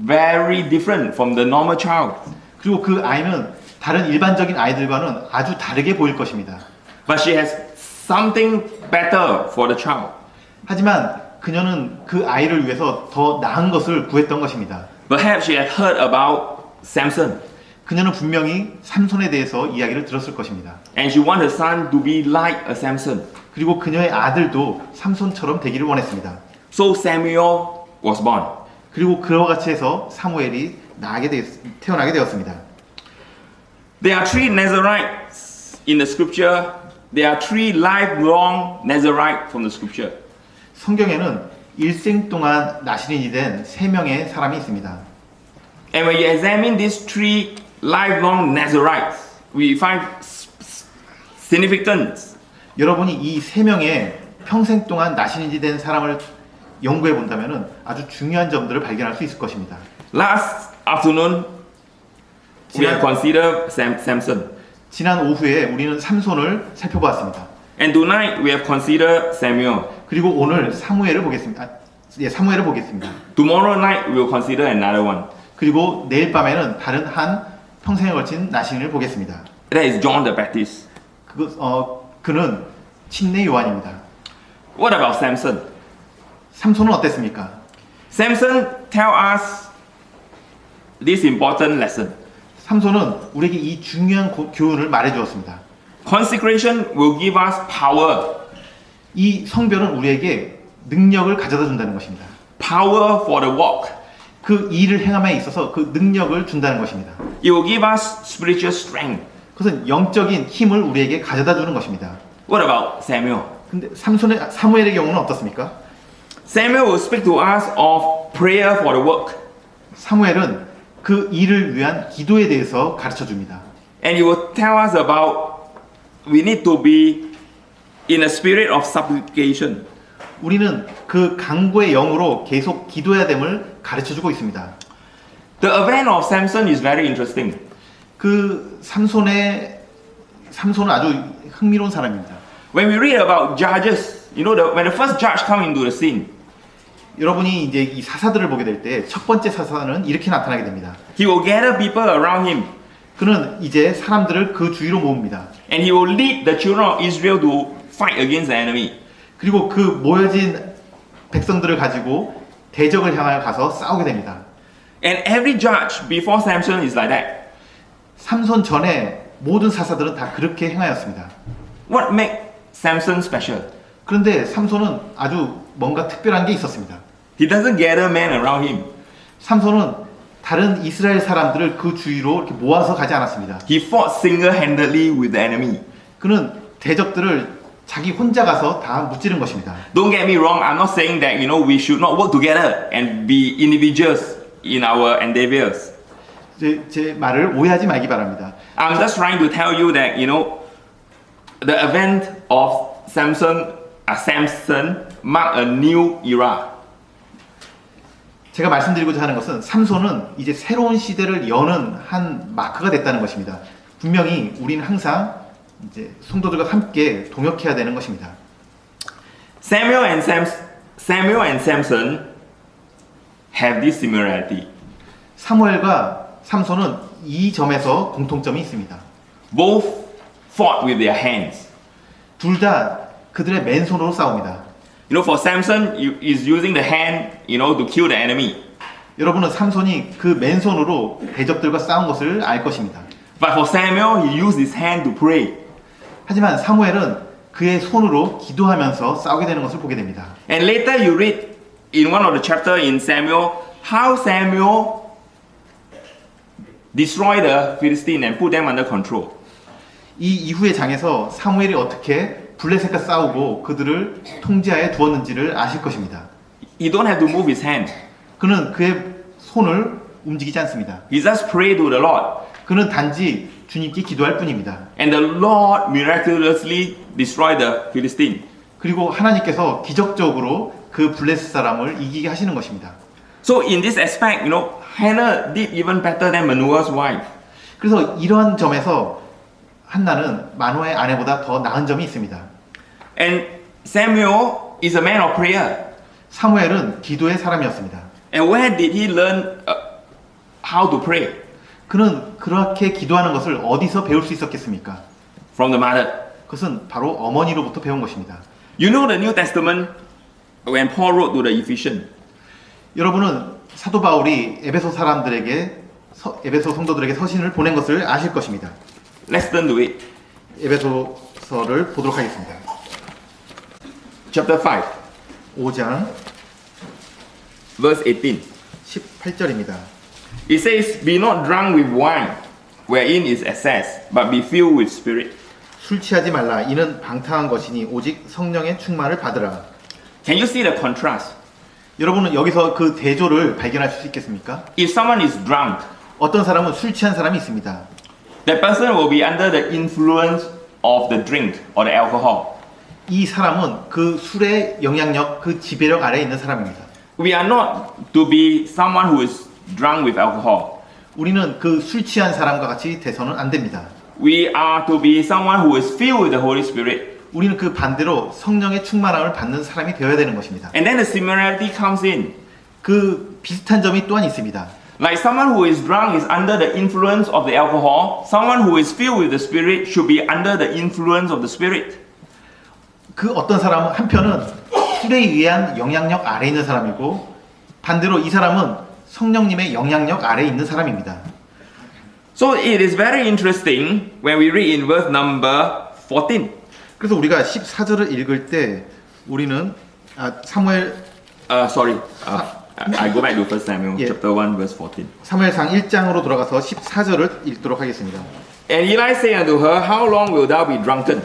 very different from the normal child. 그리고 그 아이는 다른 일반적인 아이들과는 아주 다르게 보일 것입니다. But she has something better for the child. 하지만 그녀는 그 아이를 위해서 더 나은 것을 구했던 것입니다. Perhaps she had heard about Samson. 그녀는 분명히 삼손에 대해서 이야기를 들었을 것입니다. And she wanted her son to be like a Samson. 그리고 그녀의 아들도 삼손처럼 되기를 원했습니다. So Samuel was born. 그리고 그와 같이 해서 사무엘이 태어나게 되었습니다. There are three Nazarites in the scripture. There are three lifelong Nazarites from the scripture. 성경에는 일생 동안 나시린이 된 3명의 사람이 있습니다. And when you examine these three lifelong Nazarites, we find significance. 여러분이 이 3명의 평생 동안 나시린이 된 사람을 연구해 본다면 아주 중요한 점들을 발견할 수 있을 것입니다. Last afternoon, we have considered Samson. 지난 오후에 우리는 삼손을 살펴보았습니다. And tonight we have considered Samuel. 그리고 오늘 사무엘을 보겠습니다. 사무엘을 보겠습니다. Tomorrow night we will consider another one. 그리고 내일 밤에는 다른 한 평생에 걸친 나시린을 보겠습니다. That is John the Baptist. 그는 침례 요한입니다. What about Samson? 삼손은 어땠습니까? Samson tell us this important lesson. 삼손은 우리에게 이 중요한 교훈을 말해 주었습니다. Consecration will give us power. 이 성별은 우리에게 능력을 가져다 준다는 것입니다. Power for the walk. 그 일을 행함에 있어서 그 능력을 준다는 것입니다. It will give us spiritual strength. 그것은 영적인 힘을 우리에게 가져다 주는 것입니다. What about Samuel? 근데 사무엘의 경우는 어떻습니까? Samuel will speak to us of prayer for the work. 사무엘은 그 일을 위한 기도에 대해서 가르쳐 줍니다. And he will tell us about we need to be in a spirit of supplication. 우리는 그 강구의 영으로 계속 기도해야 됨을 가르쳐 주고 있습니다. The event of Samson is very interesting. 그 삼손은 아주 흥미로운 사람입니다. When we read about judges, you know, when the first judge come into the scene, 여러분이 이제 이 사사들을 보게 될 때 첫 번째 사사는 이렇게 나타나게 됩니다. he will gather people around him, 그는 이제 사람들을 그 주위로 모읍니다. and he will lead the children of Israel to fight against the enemy. 그리고 그 모여진 백성들을 가지고 대적을 향하여 가서 싸우게 됩니다. And every judge before Samson is like that. 삼손 전에 모든 사사들은 다 그렇게 행하였습니다. What makes Samson special? 그런데 삼손은 아주 뭔가 특별한 게 있었습니다. He doesn't gather men around him. 삼손은 다른 이스라엘 사람들을 그 주위로 이렇게 모아서 가지 않았습니다. He fought single-handedly with the enemy. 그는 대적들을 자기 혼자 가서 다 무찌른 것입니다. Don't get me wrong. I'm not saying that we should not work together and be individuals in our endeavors. 제 말을 오해하지 말기 바랍니다. I'm just trying to tell you that the event of Samson marked a new era. 제가 말씀드리고자 하는 것은 삼손은 이제 새로운 시대를 여는 한 마크가 됐다는 것입니다. 분명히 우리는 항상 이제 성도들과 함께 동역해야 되는 것입니다. Samuel and Samson have this similarity. 사무엘과 삼손은 이 점에서 공통점이 있습니다. Both fought with their hands. 둘 다 그들의 맨손으로 싸웁니다. For Samson, is using the hand, to kill the enemy. 여러분은 삼손이 그 맨손으로 대적들과 싸운 것을 알 것입니다. But for Samuel, he used his hand to pray. 하지만 사무엘은 그의 손으로 기도하면서 싸우게 되는 것을 보게 됩니다. And later you read in one of the chapters in Samuel, how Samuel destroyed the Philistines and put them under control. 이 이후의 장에서 사무엘이 어떻게 블레셋과 싸우고 그들을 통제하에 두었는지를 아실 것입니다. He don't have to move his hand. 그는 그의 손을 움직이지 않습니다. He just pray to the Lord. 그는 단지 주님께 기도할 뿐입니다. And the Lord miraculously destroyed the Philistine. 그리고 하나님께서 기적적으로 그 블레셋 사람을 이기게 하시는 것입니다. So in this aspect, Hannah did even better than Manoah's wife. 그래서 이러한 점에서 한나는 마노아의 아내보다 더 나은 점이 있습니다. And Samuel is a man of prayer. 사무엘은 기도의 사람이었습니다. And where did he learn how to pray? 그는 그렇게 기도하는 것을 어디서 배울 수 있었겠습니까? From the mother. 그것은 바로 어머니로부터 배운 것입니다. You know the New Testament when Paul wrote to the Ephesians. 여러분은 사도 바울이 에베소 사람들에게 에베소 성도들에게 서신을 보낸 것을 아실 것입니다. Let's turn to it. 에베소서를 보도록 하겠습니다. Chapter 5, 5장 verse 18. 18절입니다. It says, Be not drunk with wine, wherein is excess, but be filled with spirit. 술 취하지 말라. 이는 방탕한 것이니 오직 성령의 충만을 받으라. Can you see the contrast? 여러분은 여기서 그 대조를 발견하실 수 있겠습니까? If someone is drunk, 어떤 사람은 술 취한 사람이 있습니다. that person will be under the influence of the drink or the alcohol. 이 사람은 그 술의 영향력, 그 지배력 아래에 있는 사람입니다. We are not to be someone who is drunk with alcohol. 우리는 그 술 취한 사람과 같이 돼서는 안 됩니다. We are to be someone who is filled with the Holy Spirit. 우리는 그 반대로 성령의 충만함을 받는 사람이 되어야 되는 것입니다. And then the similarity comes in. 그 비슷한 점이 또한 있습니다. Like someone who is drunk is under the influence of the alcohol, someone who is filled with the Spirit should be under the influence of the Spirit. 그 어떤 사람은 한편은 술에 의한 영향력 아래에 있는 사람이고 반대로 이 사람은 성령님의 영향력 아래에 있는 사람입니다. So it is very interesting when we read in verse number 14. 그래서 우리가 14절을 읽을 때 우리는 사무엘 Sorry. I go back to 1 Samuel Yeah. chapter 1 verse 14. 사무엘상 1장으로 돌아가서 14절을 읽도록 하겠습니다. And Eli said unto her, How long wilt thou be drunken?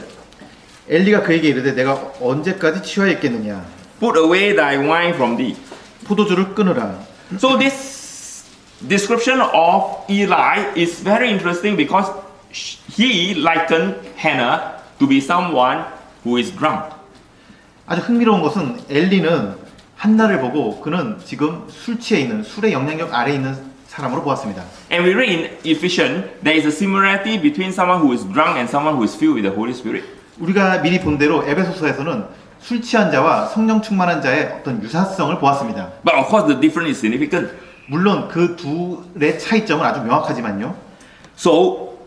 엘리가 그에게 이르되 내가 언제까지 취하여 있겠느냐. Put away thy wine from thee. 포도주를 끊으라. So this description of Eli is very interesting because he likened Hannah to be someone who is drunk. 아주 흥미로운 것은 엘리는 한나를 보고 그는 지금 술 취해 있는 술의 영향력 아래에 있는 사람으로 보았습니다. And we read in Ephesians, there is a similarity between someone who is drunk and someone who is filled with the Holy Spirit. 우리가 미리 본 대로 에베소서에서는 술 취한 자와 성령 충만한 자의 어떤 유사성을 보았습니다. But of course the difference is significant. 물론 그 둘의 차이점은 아주 명확하지만요. So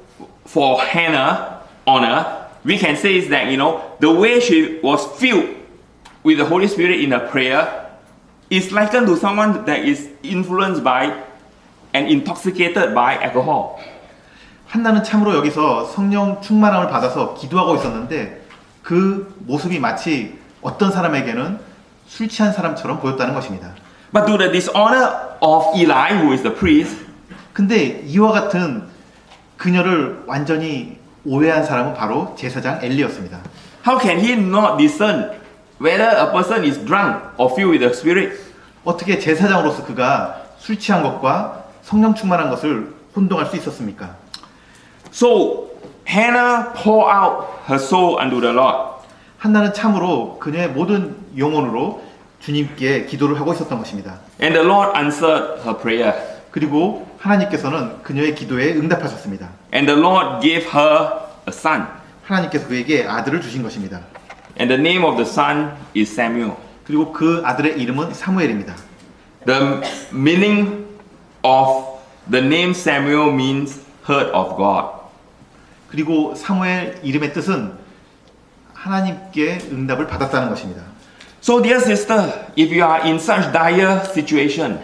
for Hannah, honor, we can say is that the way she was filled with the Holy Spirit in her prayer is likened to someone that is influenced by and intoxicated by alcohol. 한나는 참으로 여기서 성령 충만함을 받아서 기도하고 있었는데 그 모습이 마치 어떤 사람에게는 술 취한 사람처럼 보였다는 것입니다. But to the dishonor of Eli, who is the priest, 근데 이와 같은 그녀를 완전히 오해한 사람은 바로 제사장 엘리였습니다. how can he not discern whether a person is drunk or filled with the Spirit? 어떻게 제사장으로서 그가 술 취한 것과 성령 충만한 것을 혼동할 수 있었습니까? So Hannah poured out her soul unto the Lord. 한나는 참으로 그녀의 모든 영혼으로 주님께 기도를 하고 있었던 것입니다. And the Lord answered her prayer. 그리고 하나님께서는 그녀의 기도에 응답하셨습니다. And the Lord gave her a son. 하나님께서 그에게 아들을 주신 것입니다. And the name of the son is Samuel. 그리고 그 아들의 이름은 사무엘입니다. The meaning of the name Samuel means heard of God. 그리고 사무엘 이름의 뜻은 하나님께 응답을 받았다는 것입니다. So dear sister, if you are in such dire situation,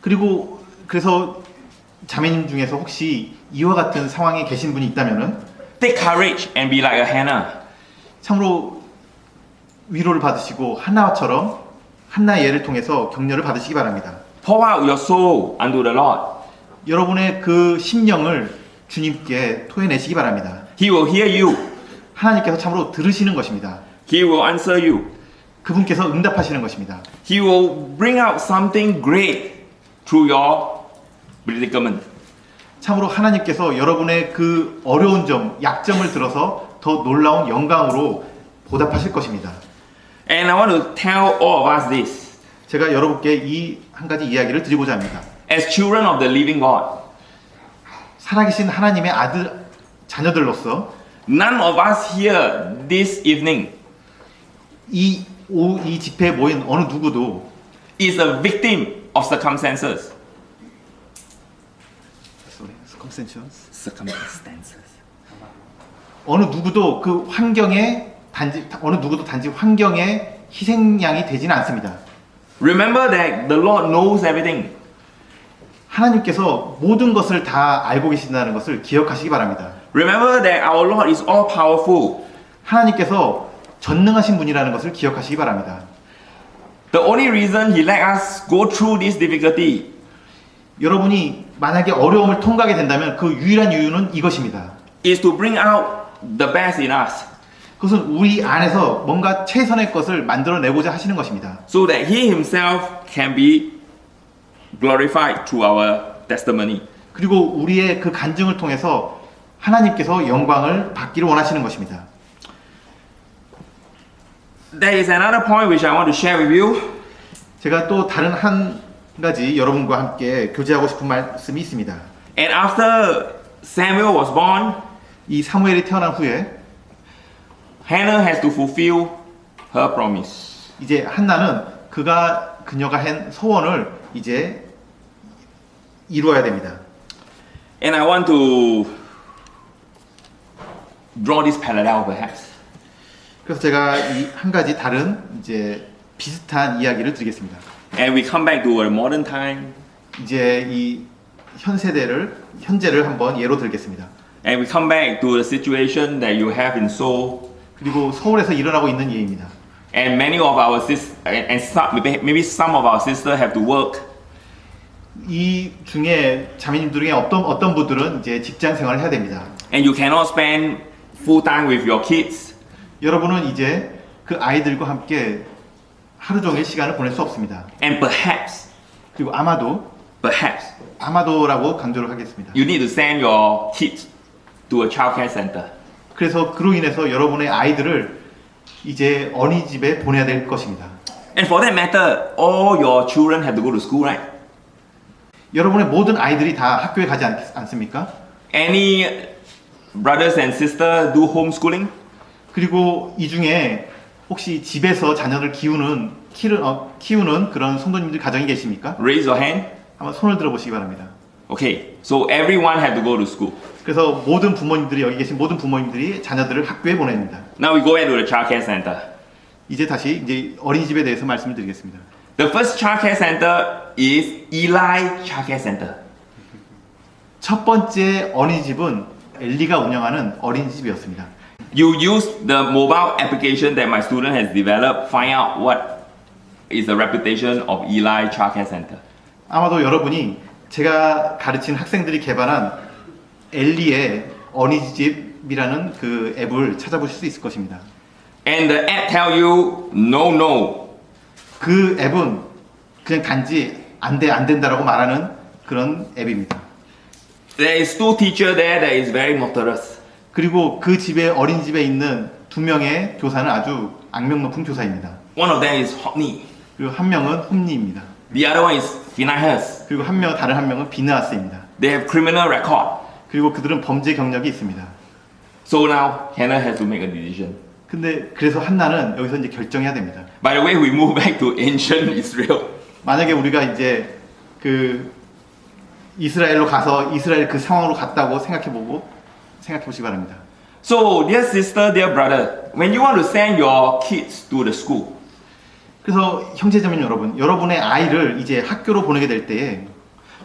그리고 그래서 자매님 중에서 혹시 이와 같은 상황에 계신 분이 있다면은 take courage and be like a Hannah. 참으로 위로를 받으시고 한나처럼 한나 예를 통해서 격려를 받으시기 바랍니다. Pour out your soul unto the Lord. 여러분의 그 심령을 주님께 토해내시기 바랍니다. He will hear you. 하나님께서 참으로 들으시는 것입니다. He will answer you. 그분께서 응답하시는 것입니다. He will bring out something great through your predicament. 참으로 하나님께서 여러분의 그 어려운 점, 약점을 들어서 더 놀라운 영광으로 보답하실 것입니다. And I want to tell all of us this. 제가 여러분께 이 한 가지 이야기를 드리고자 합니다. As children of the living God, 살아계신 하나님의 아들, 자녀들로서 none of us here this evening 이 집회에 모인 어느 누구도 is a victim of circumstances. Circumstances. 어느 누구도 그 환경에 단지 환경의 희생양이 되지는 않습니다. Remember that the Lord knows everything. 하나님께서 모든 것을 다 알고 계신다는 것을 기억하시기 바랍니다. Remember that our Lord is all powerful. 하나님께서 전능하신 분이라는 것을 기억하시기 바랍니다. The only reason He let us go through this difficulty 여러분이 만약에 어려움을 통과하게 된다면 그 유일한 이유는 이것입니다. is to bring out the best in us, 그것은 우리 안에서 뭔가 최선의 것을 만들어내고자 하시는 것입니다. so that He Himself can be glorified through our testimony. 그리고 우리의 그 간증을 통해서 하나님께서 영광을 받기를 원하시는 것입니다. There is another point which I want to share with you. 제가 또 다른 한 가지 여러분과 함께 교제하고 싶은 말씀이 있습니다. And after Samuel was born, 이 사무엘이 태어난 후에 Hannah has to fulfill her promise. 이제 한나는 그녀가 한 소원을 이제 이루어야 됩니다. And I want to draw this parallel perhaps. 그래서 제가 이 한 가지 다른 이제 비슷한 이야기를 드리겠습니다. And we come back to our modern time. 이제 이 현재를 한번 예로 들겠습니다. And we come back to the situation that you have in Seoul. 그리고 서울에서 일어나고 있는 일입니다. And many of our sisters, and some, maybe some of our sisters have to work. 이 중에 자매님들 중에 어떤 분들은 이제 직장 생활을 해야 됩니다. And you cannot spend full time with your kids. 여러분은 이제 그 아이들과 함께 하루 종일 시간을 보낼 수 없습니다. And perhaps, 그리고 perhaps, 아마도라고 강조를 하겠습니다. you need to send your kids to a childcare center. 그래서 그로 인해서 여러분의 아이들을 이제 어린이집에 보내야 될 것입니다. And for that matter, all your children have to go to school, right? 여러분의 모든 아이들이 다 학교에 가지 않습니까? Any brothers and sisters do homeschooling? 그리고 이 중에 혹시 집에서 자녀를 키우는 그런 성도님들 가정이 계십니까? Raise your hand. 한번 손을 들어보시기 바랍니다. Okay, so everyone had to go to school. 그래서 여기 계신 모든 부모님들이 자녀들을 학교에 보냅니다. Now we go back to the childcare center. 이제 다시 어린이집에 대해서 말씀을 드리겠습니다. The first childcare center is Eli Childcare Center. 첫 번째 어린이집은 엘리가 운영하는 어린이집이었습니다. You use the mobile application that my student has developed, find out what is the reputation of Eli Childcare Center. 아마도 여러분이 제가 가르친 학생들이 개발한 엘리의 어린이집이라는 그 앱을 찾아보실 수 있을 것입니다. And the app tell you no, no. 그 앱은 그냥 단지 안 된다라고 말하는 그런 앱입니다. There is two teacher there that is very notorious. 그리고 그 어린이집에 있는 두 명의 교사는 아주 악명 높은 교사입니다. One of them is Hockney. 그리고 한 명은 홈리입니다. The other one is Phinehas. 그리고 다른 한 명은 비느하스입니다. They have criminal record. 그리고 그들은 범죄 경력이 있습니다. So now Hannah has to make a decision. 근데 그래서 한나는 여기서 이제 결정해야 됩니다. By the way, we move back to ancient Israel. 만약에 우리가 이제 그 이스라엘로 가서 이스라엘 그 상황으로 갔다고 생각해 보시기 바랍니다. So, dear sister, dear brother, when you want to send your kids to the school, 그래서 형제자매 여러분의 아이를 이제 학교로 보내게 될 때에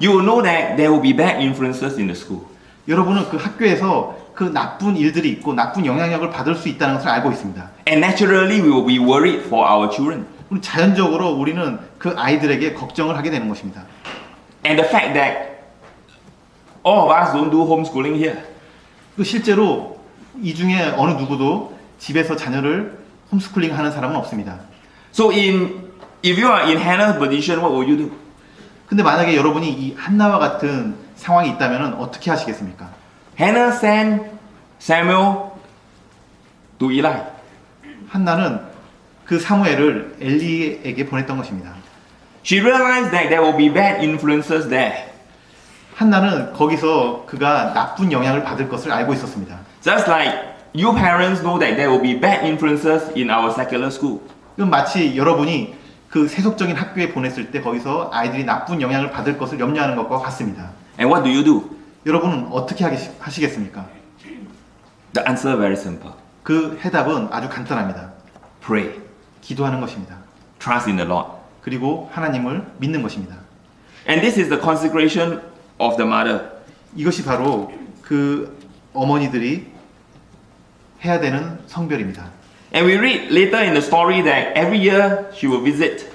you will know that there will be bad influences in the school. 여러분은 그 학교에서 그 나쁜 일들이 있고 나쁜 영향력을 받을 수 있다는 것을 알고 있습니다. And naturally, we will be worried for our children. 자연적으로 우리는 그 아이들에게 걱정을 하게 되는 것입니다. And the fact that all of us don't do homeschooling here. 실제로 이 중에 어느 누구도 집에서 자녀를 홈스쿨링 하는 사람은 없습니다. So if you are in Hannah's position, what will you do? 근데 만약에 여러분이 이 한나와 같은 상황이 있다면 어떻게 하시겠습니까? Hannah sent Samuel to Eli. 한나는 그 사무엘을 엘리에게 보냈던 것입니다. She realized that there will be bad influences there. 한나는 거기서 그가 나쁜 영향을 받을 것을 알고 있었습니다. Just like you parents know that there will be bad influences in our secular school. 이건 마치 여러분이 그 세속적인 학교에 보냈을 때 거기서 아이들이 나쁜 영향을 받을 것을 염려하는 것과 같습니다. And what do you do? 여러분은 어떻게 하시겠습니까? The answer very simple. 그 해답은 아주 간단합니다. Pray. 기도하는 것입니다. Trust in the Lord. 그리고 하나님을 믿는 것입니다. And this is the consecration of the mother. 이것이 바로 그 어머니들이 해야 되는 성별입니다. And we read later in the story that every year she will visit.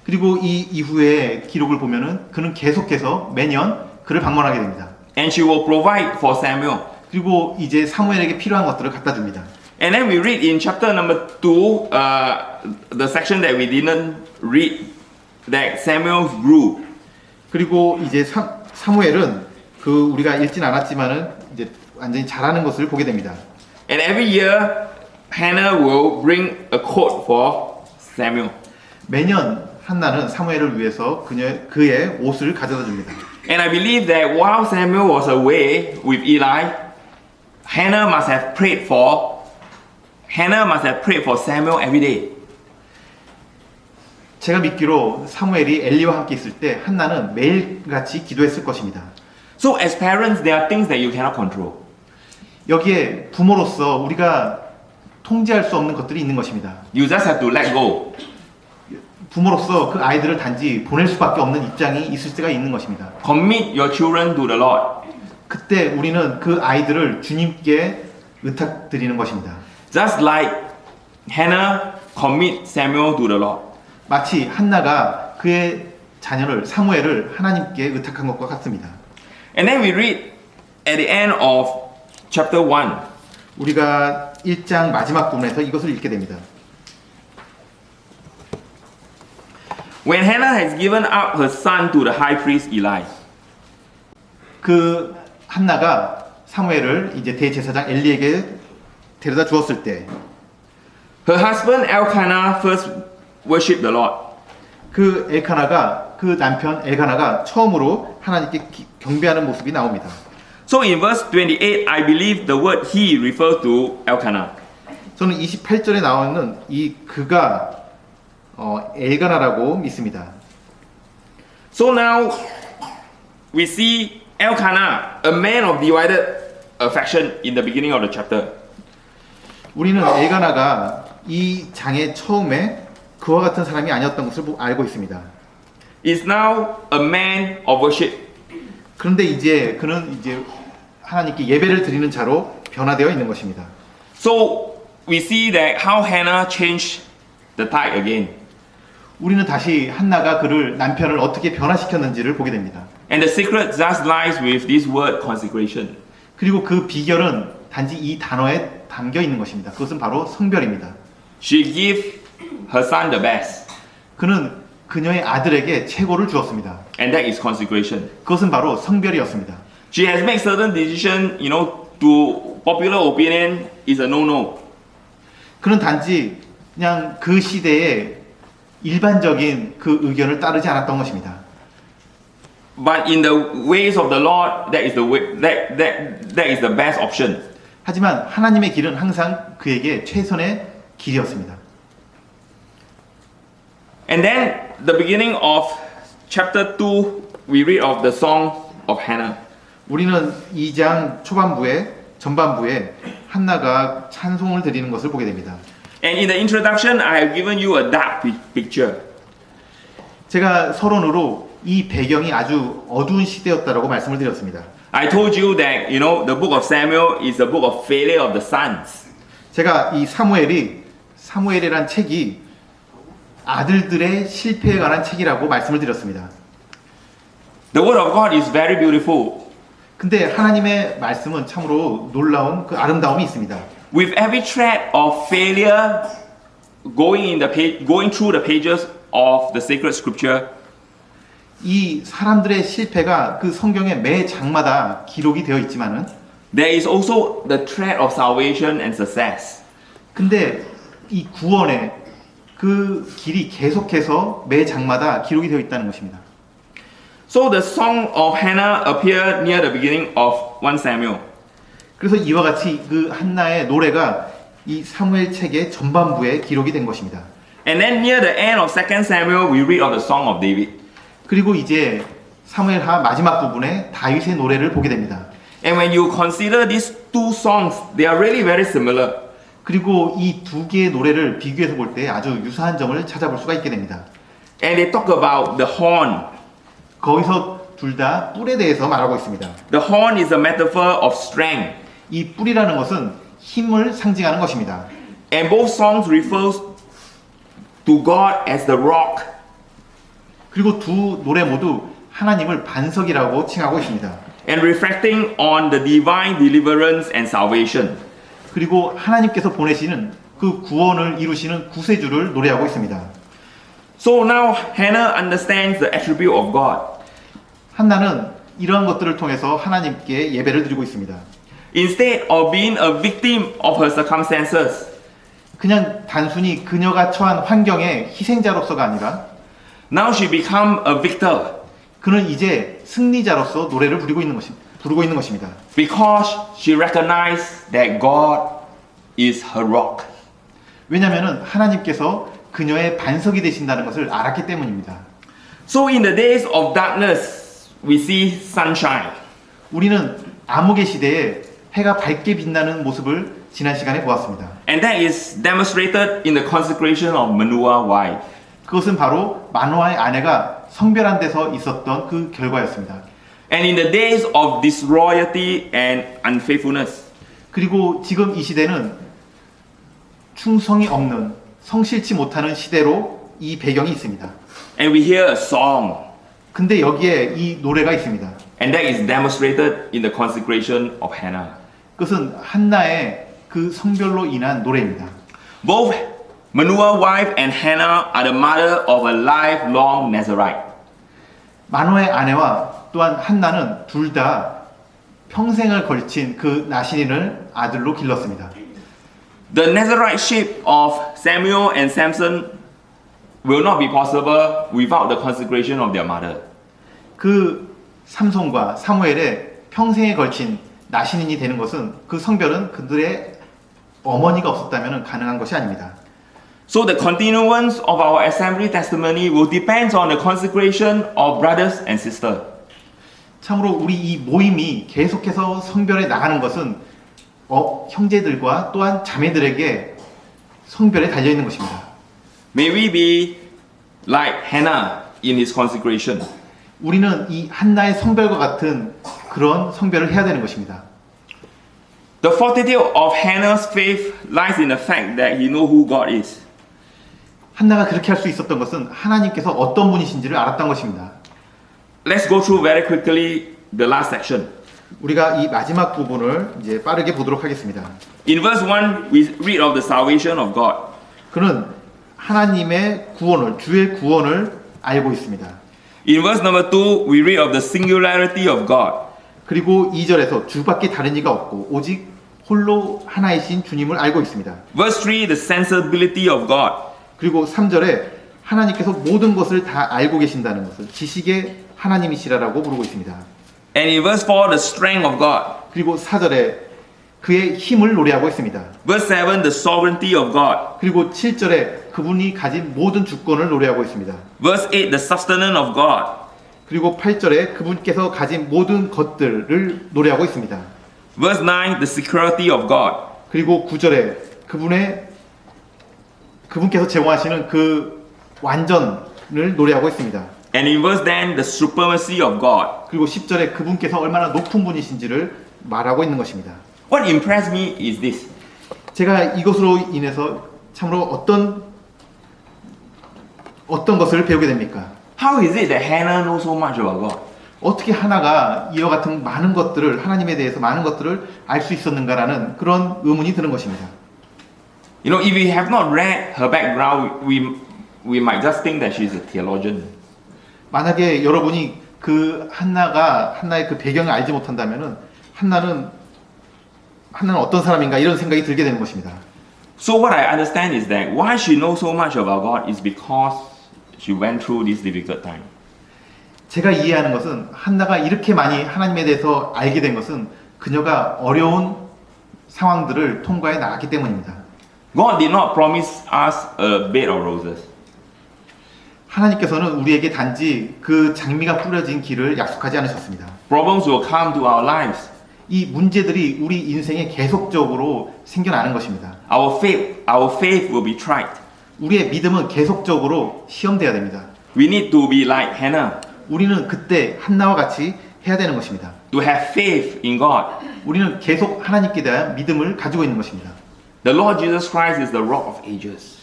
그리고 이 이후에 기록을 보면은 그는 계속해서 매년 그를 방문하게 됩니다. And she will provide for Samuel. 그리고 이제 사무엘에게 필요한 것들을 갖다 줍니다. And then we read in chapter number 2, the section that we didn't read, that Samuel grew. 그리고 이제 사무엘은 그 우리가 읽진 않았지만은 이제 완전히 자라는 것을 보게 됩니다. And every year, Hannah will bring a coat for Samuel. 매년 한나는 사무엘을 위해서 그의 옷을 가져다 줍니다. And I believe that while Samuel was away with Eli, Hannah must have prayed for Samuel every day. 제가 믿기로 사무엘이 엘리와 함께 있을 때 한나는 매일같이 기도했을 것입니다. So as parents, there are things that you cannot control. 여기에 부모로서 우리가 통제할 수 없는 것들이 있는 것입니다. You just have to let go. 부모로서 그 아이들을 단지 보낼 수밖에 없는 입장이 있을 때가 있는 것입니다. Commit your children to the Lord. 그때 우리는 그 아이들을 주님께 의탁드리는 것입니다. Just like Hannah commit Samuel to the Lord. 마치 한나가 그의 자녀를 사무엘을 하나님께 의탁한 것과 같습니다. And then we read at the end of chapter 1. 우리가 1장 마지막 부분에서 이것을 읽게 됩니다. When Hannah has given up her son to the high priest Eli. 그 한나가 사무엘을 이제 대제사장 엘리에게 데려다 주었을 때 Her husband Elkanah first worshiped the Lord. 그 엘카나가 그 남편 엘카나가 처음으로 하나님께 경배하는 모습이 나옵니다. So in verse 28, I believe the word he refers to Elkanah. 저는 28절에 나오는 이 그가 엘가나라고 믿습니다. So now we see Elkanah, a man of divided affection in the beginning of the chapter. 우리는 엘가나가 이 장의 처음에 그와 같은 사람이 아니었던 것을 알고 있습니다. Is now a man of worship. 그런데 이제 그는 이제 하나님께 예배를 드리는 자로 변화되어 있는 것입니다. So we see that how Hannah changed the tide again. 우리는 다시 한나가 그를 남편을 어떻게 변화시켰는지를 보게 됩니다. And the secret just lies with this word consecration. 그리고 그 비결은 단지 이 단어에 담겨 있는 것입니다. 그것은 바로 성별입니다. She gave her son the best. 그는 그녀의 아들에게 최고를 주었습니다. And that is consecration. 그것은 바로 성별이었습니다. She has made certain decision, to popular opinion is a no-no. 그는 단지 그냥 그 시대의 일반적인 그 의견을 따르지 않았던 것입니다. But in the ways of the Lord, that is the way, that is the best option. 하지만 하나님의 길은 항상 그에게 최선의 길이었습니다. And then the beginning of chapter 2, we read of the song of Hannah. 우리는 2장 전반부에 한나가 찬송을 드리는 것을 보게 됩니다. And in the introduction, I have given you a dark picture. 제가 서론으로 이 배경이 아주 어두운 시대였다라고 말씀을 드렸습니다. I told you that, the book of Samuel is the book of failure of the sons. 제가 이 사무엘이란 책이 아들들의 실패에 관한 책이라고 말씀을 드렸습니다. The word of God is very beautiful. 근데 하나님의 말씀은 참으로 놀라운 그 아름다움이 있습니다. With every thread of failure going through the pages of the sacred scripture, 이 사람들의 실패가 그 성경의 매 장마다 기록이 되어 있지만은 there is also the thread of salvation and success. 근데 이 구원의 그 길이 계속해서 매 장마다 기록이 되어 있다는 것입니다. So the song of Hannah appeared near the beginning of 1 Samuel. 그래서 이와 같이 그 한나의 노래가 이 사무엘 책의 전반부에 기록이 된 것입니다. And then near the end of 2 Samuel, we read of the song of David. 그리고 이제 사무엘하 마지막 부분에 다윗의 노래를 보게 됩니다. And when you consider these two songs, they are really very similar. 그리고 이 두 개의 노래를 비교해서 볼 때 아주 유사한 점을 찾아볼 수가 있게 됩니다. And they talk about the horn. 거기서 둘 다 뿔에 대해서 말하고 있습니다. The horn is a metaphor of strength. 이 뿔이라는 것은 힘을 상징하는 것입니다. And both songs refers to God as the rock. 그리고 두 노래 모두 하나님을 반석이라고 칭하고 있습니다. And reflecting on the divine deliverance and salvation. 그리고 하나님께서 보내시는 그 구원을 이루시는 구세주를 노래하고 있습니다. So now Hannah understands the attribute of God. 한나는 이러한 것들을 통해서 하나님께 예배를 드리고 있습니다. Instead of being a victim of her circumstances, 그냥 단순히 그녀가 처한 환경의 희생자로서가 아니라 now she become a victor 그는 이제 승리자로서 노래를 부르고 있는 것입니다. because she recognized that God is her rock. 왜냐하면 하나님께서 그녀의 반석이 되신다는 것을 알았기 때문입니다. So in the days of darkness, we see sunshine. 우리는 암흑의 시대에 해가 밝게 빛나는 모습을 지난 시간에 보았습니다. And that is demonstrated in the consecration of Manoah's wife. 그것은 바로 마노아의 아내가 성별한 데서 있었던 그 결과였습니다. And in the days of disloyalty and unfaithfulness, 그리고 지금 이 시대는 충성이 없는 성실치 못하는 시대로 이 배경이 있습니다. and we hear a song, 근데 여기에 이 노래가 있습니다. and that is demonstrated in the consecration of Hannah. 그것은 한나의 그 성별로 인한 노래입니다. Both Manoah's wife and Hannah are the mother of a lifelong Nazarite. 마노아의 아내와 또한 한나는 둘 다 평생을 걸친 그 나신인을 아들로 길렀습니다. The Nazariteship of Samuel and Samson will not be possible without the consecration of their mother. 그 삼손과 사무엘의 평생에 걸친 나신인이 되는 것은 그 성별은 그들의 어머니가 없었다면 가능한 것이 아닙니다. So the continuance of our assembly testimony will depend on the consecration of brothers and sisters. 참으로 우리 이 모임이 계속해서 성별에 나가는 것은 형제들과 또한 자매들에게 성별에 달려 있는 것입니다. May we be like Hannah in his consecration. 우리는 이 한나의 성별과 같은 그런 성별을 해야 되는 것입니다. The fortitude of Hannah's faith lies in the fact that he knows who God is. 한나가 그렇게 할 수 있었던 것은 하나님께서 어떤 분이신지를 알았던 것입니다. Let's go through very quickly the last section. 우리가 이 마지막 부분을 이제 빠르게 보도록 하겠습니다. In verse 1, we read of the salvation of God. 그는 하나님의 구원을, 주의 구원을 알고 있습니다. In verse number 2, we read of the singularity of God. 그리고 2절에서 주밖에 다른 이가 없고 오직 홀로 하나이신 주님을 알고 있습니다. Verse 3, the sensibility of God. 그리고 3절에 하나님께서 모든 것을 다 알고 계신다는 것을 지식의 하나님이시라라고 부르고 있습니다. And in verse 4, the strength of God. 그리고 4절에 그의 힘을 노래하고 있습니다. Verse 7, the sovereignty of God. 그리고 7절에 그분이 가진 모든 주권을 노래하고 있습니다. Verse 8, the sustenance of God. 그리고 8절에 그분께서 가진 모든 것들을 노래하고 있습니다. Verse 9, the security of God. 그리고 9절에 그분께서 제공하시는 그 완전을 노래하고 있습니다. And in verse 10, the supremacy of God. 그리고 10절에 그분께서 얼마나 높은 분이신지를 말하고 있는 것입니다. What impressed me is this. 제가 이것으로 인해서 참으로 어떤 것을 배우게 됩니까? How is it that Hannah knows so much about God? 어떻게 하나가 이와 같은 많은 것들을 하나님에 대해서 많은 것들을 알 수 있었는가라는 그런 의문이 드는 것입니다. You know, if we have not read her background, we might just think that she's a theologian. 만약에 여러분이 그 한나의 그 배경을 알지 못한다면은 한나는 어떤 사람인가 이런 생각이 들게 되는 것입니다. So what I understand is that why she knows so much about God is because she went through this difficult time. 제가 이해하는 것은 한나가 이렇게 많이 하나님에 대해서 알게 된 것은 그녀가 어려운 상황들을 통과해 나갔기 때문입니다. God did not promise us a bed of roses. 하나님께서는 우리에게 단지 그 장미가 뿌려진 길을 약속하지 않으셨습니다. Problems will come to our lives. 이 문제들이 우리 인생에 계속적으로 생겨나는 것입니다. Our faith will be tried. 우리의 믿음은 계속적으로 시험돼야 됩니다. We need to be like Hannah, 우리는 그때 한나와 같이 해야 되는 것입니다. to have faith in God. 우리는 계속 하나님께 대한 믿음을 가지고 있는 것입니다. The Lord Jesus Christ is the rock of ages.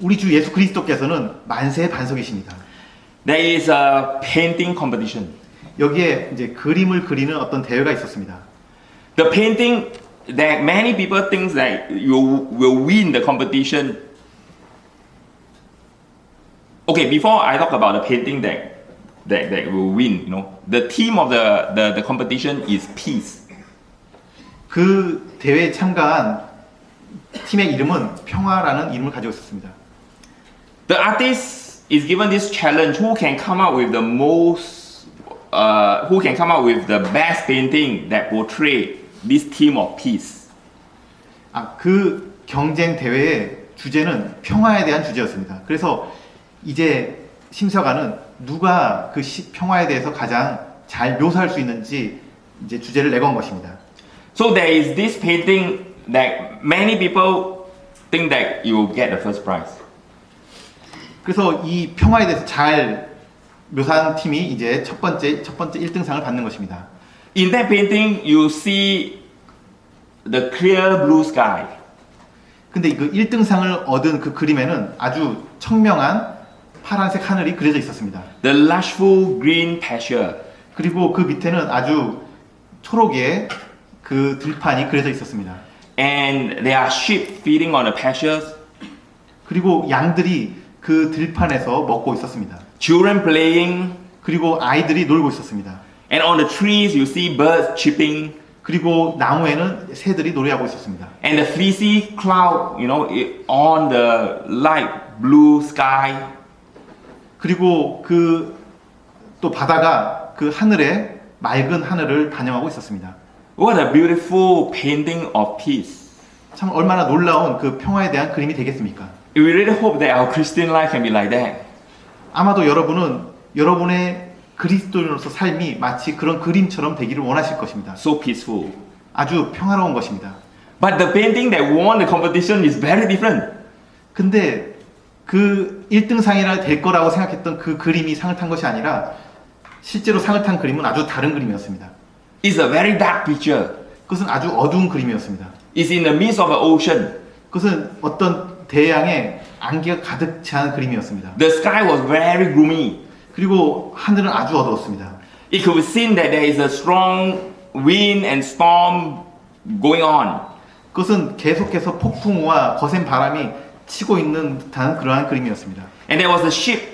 우리 주 예수 그리스도께서는 만세의 반석이십니다. There is a painting competition. 여기에 이제 그림을 그리는 어떤 대회가 있었습니다. The painting that many people think that you will win the competition. Okay, before I talk about the painting that will win, you know, the theme of the competition is peace. 그 대회에 참가한 팀의 이름은 평화라는 이름을 가지고 있었습니다. The artist is given this challenge: who can come up with the best painting that portray this theme of peace. 그 경쟁 대회의 주제는 평화에 대한 주제였습니다. 그래서 이제 심사관은 누가 그 평화에 대해서 가장 잘 묘사할 수 있는지 이제 주제를 내건 것입니다. So there is this painting that many people think that you will get the first prize. 그래서 이 평화에 대해서 잘 묘사한 팀이 이제 첫 번째 1등상을 받는 것입니다. In that painting, you see the clear blue sky. 근데 그 1등상을 얻은 그 그림에는 아주 청명한 파란색 하늘이 그려져 있었습니다. The lushful green pasture. 그리고 그 밑에는 아주 초록의 그 들판이 그려져 있었습니다. And there are sheep feeding on the pastures. 그리고 양들이 그 들판에서 먹고 있었습니다. Children playing. 그리고 아이들이 놀고 있었습니다. And on the trees, you see birds chirping. 그리고 나무에는 새들이 노래하고 있었습니다. And the fleecy cloud, you know, on the light blue sky. 그리고 그 또 바다가 그 하늘에 맑은 하늘을 반영하고 있었습니다. What a beautiful painting of peace. 참 얼마나 놀라운 그 평화에 대한 그림이 되겠습니까? We really hope that our Christian life can be like that. 아마도 여러분은 여러분의 그리스도인으로서 삶이 마치 그런 그림처럼 되기를 원하실 것입니다. So peaceful. 아주 평화로운 것입니다. But the painting that won the competition is very different. 근데 그 1등상이라 될 거라고 생각했던 그 그림이 상을 탄 것이 아니라 실제로 상을 탄 그림은 아주 다른 그림이었습니다. It's a very dark picture. 그것은 아주 어두운 그림이었습니다. It's in the midst of an ocean. 그것은 어떤 대양에 안개가 가득 찬 그림이었습니다. The sky was very gloomy. 그리고 하늘은 아주 어두웠습니다. It could be seen that there is a strong wind and storm going on. 그것은 계속해서 폭풍우와 거센 바람이 치고 있는 듯한 그러한 그림이었습니다. And there was a ship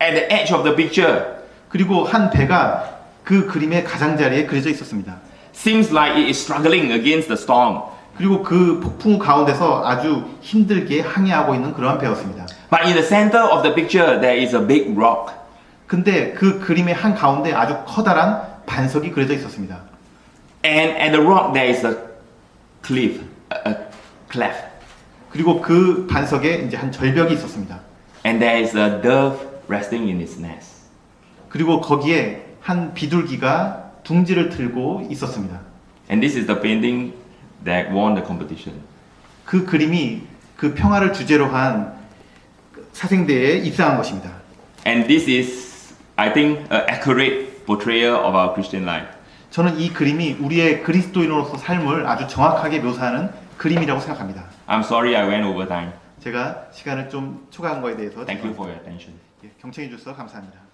at the edge of the picture. 그리고 한 배가 그 그림의 가장자리에 그려져 있었습니다. Seems like it is struggling against the storm. 그리고 그 폭풍우 가운데서 아주 힘들게 항해하고 있는 그러한 배였습니다. But in the center of the picture there is a big rock. 근데 그 그림의 한 가운데 아주 커다란 반석이 그려져 있었습니다. And at the rock there is a cliff, a cleft. 그리고 그 반석에 이제 한 절벽이 있었습니다. And there is a dove resting in its nest. 그리고 거기에 한 비둘기가 둥지를 틀고 있었습니다. And this is the painting that won the competition. 그 그림이 그 평화를 주제로 한 사생대에 입상한 것입니다. And this is, I think, an accurate portrayal of our Christian life. 저는 이 그림이 우리의 그리스도인으로서 삶을 아주 정확하게 묘사하는 그림이라고 생각합니다. I'm sorry I went over time. 제가 시간을 좀 초과한 거에 대해서 Thank you for your attention. 경청해 주셔서 감사합니다.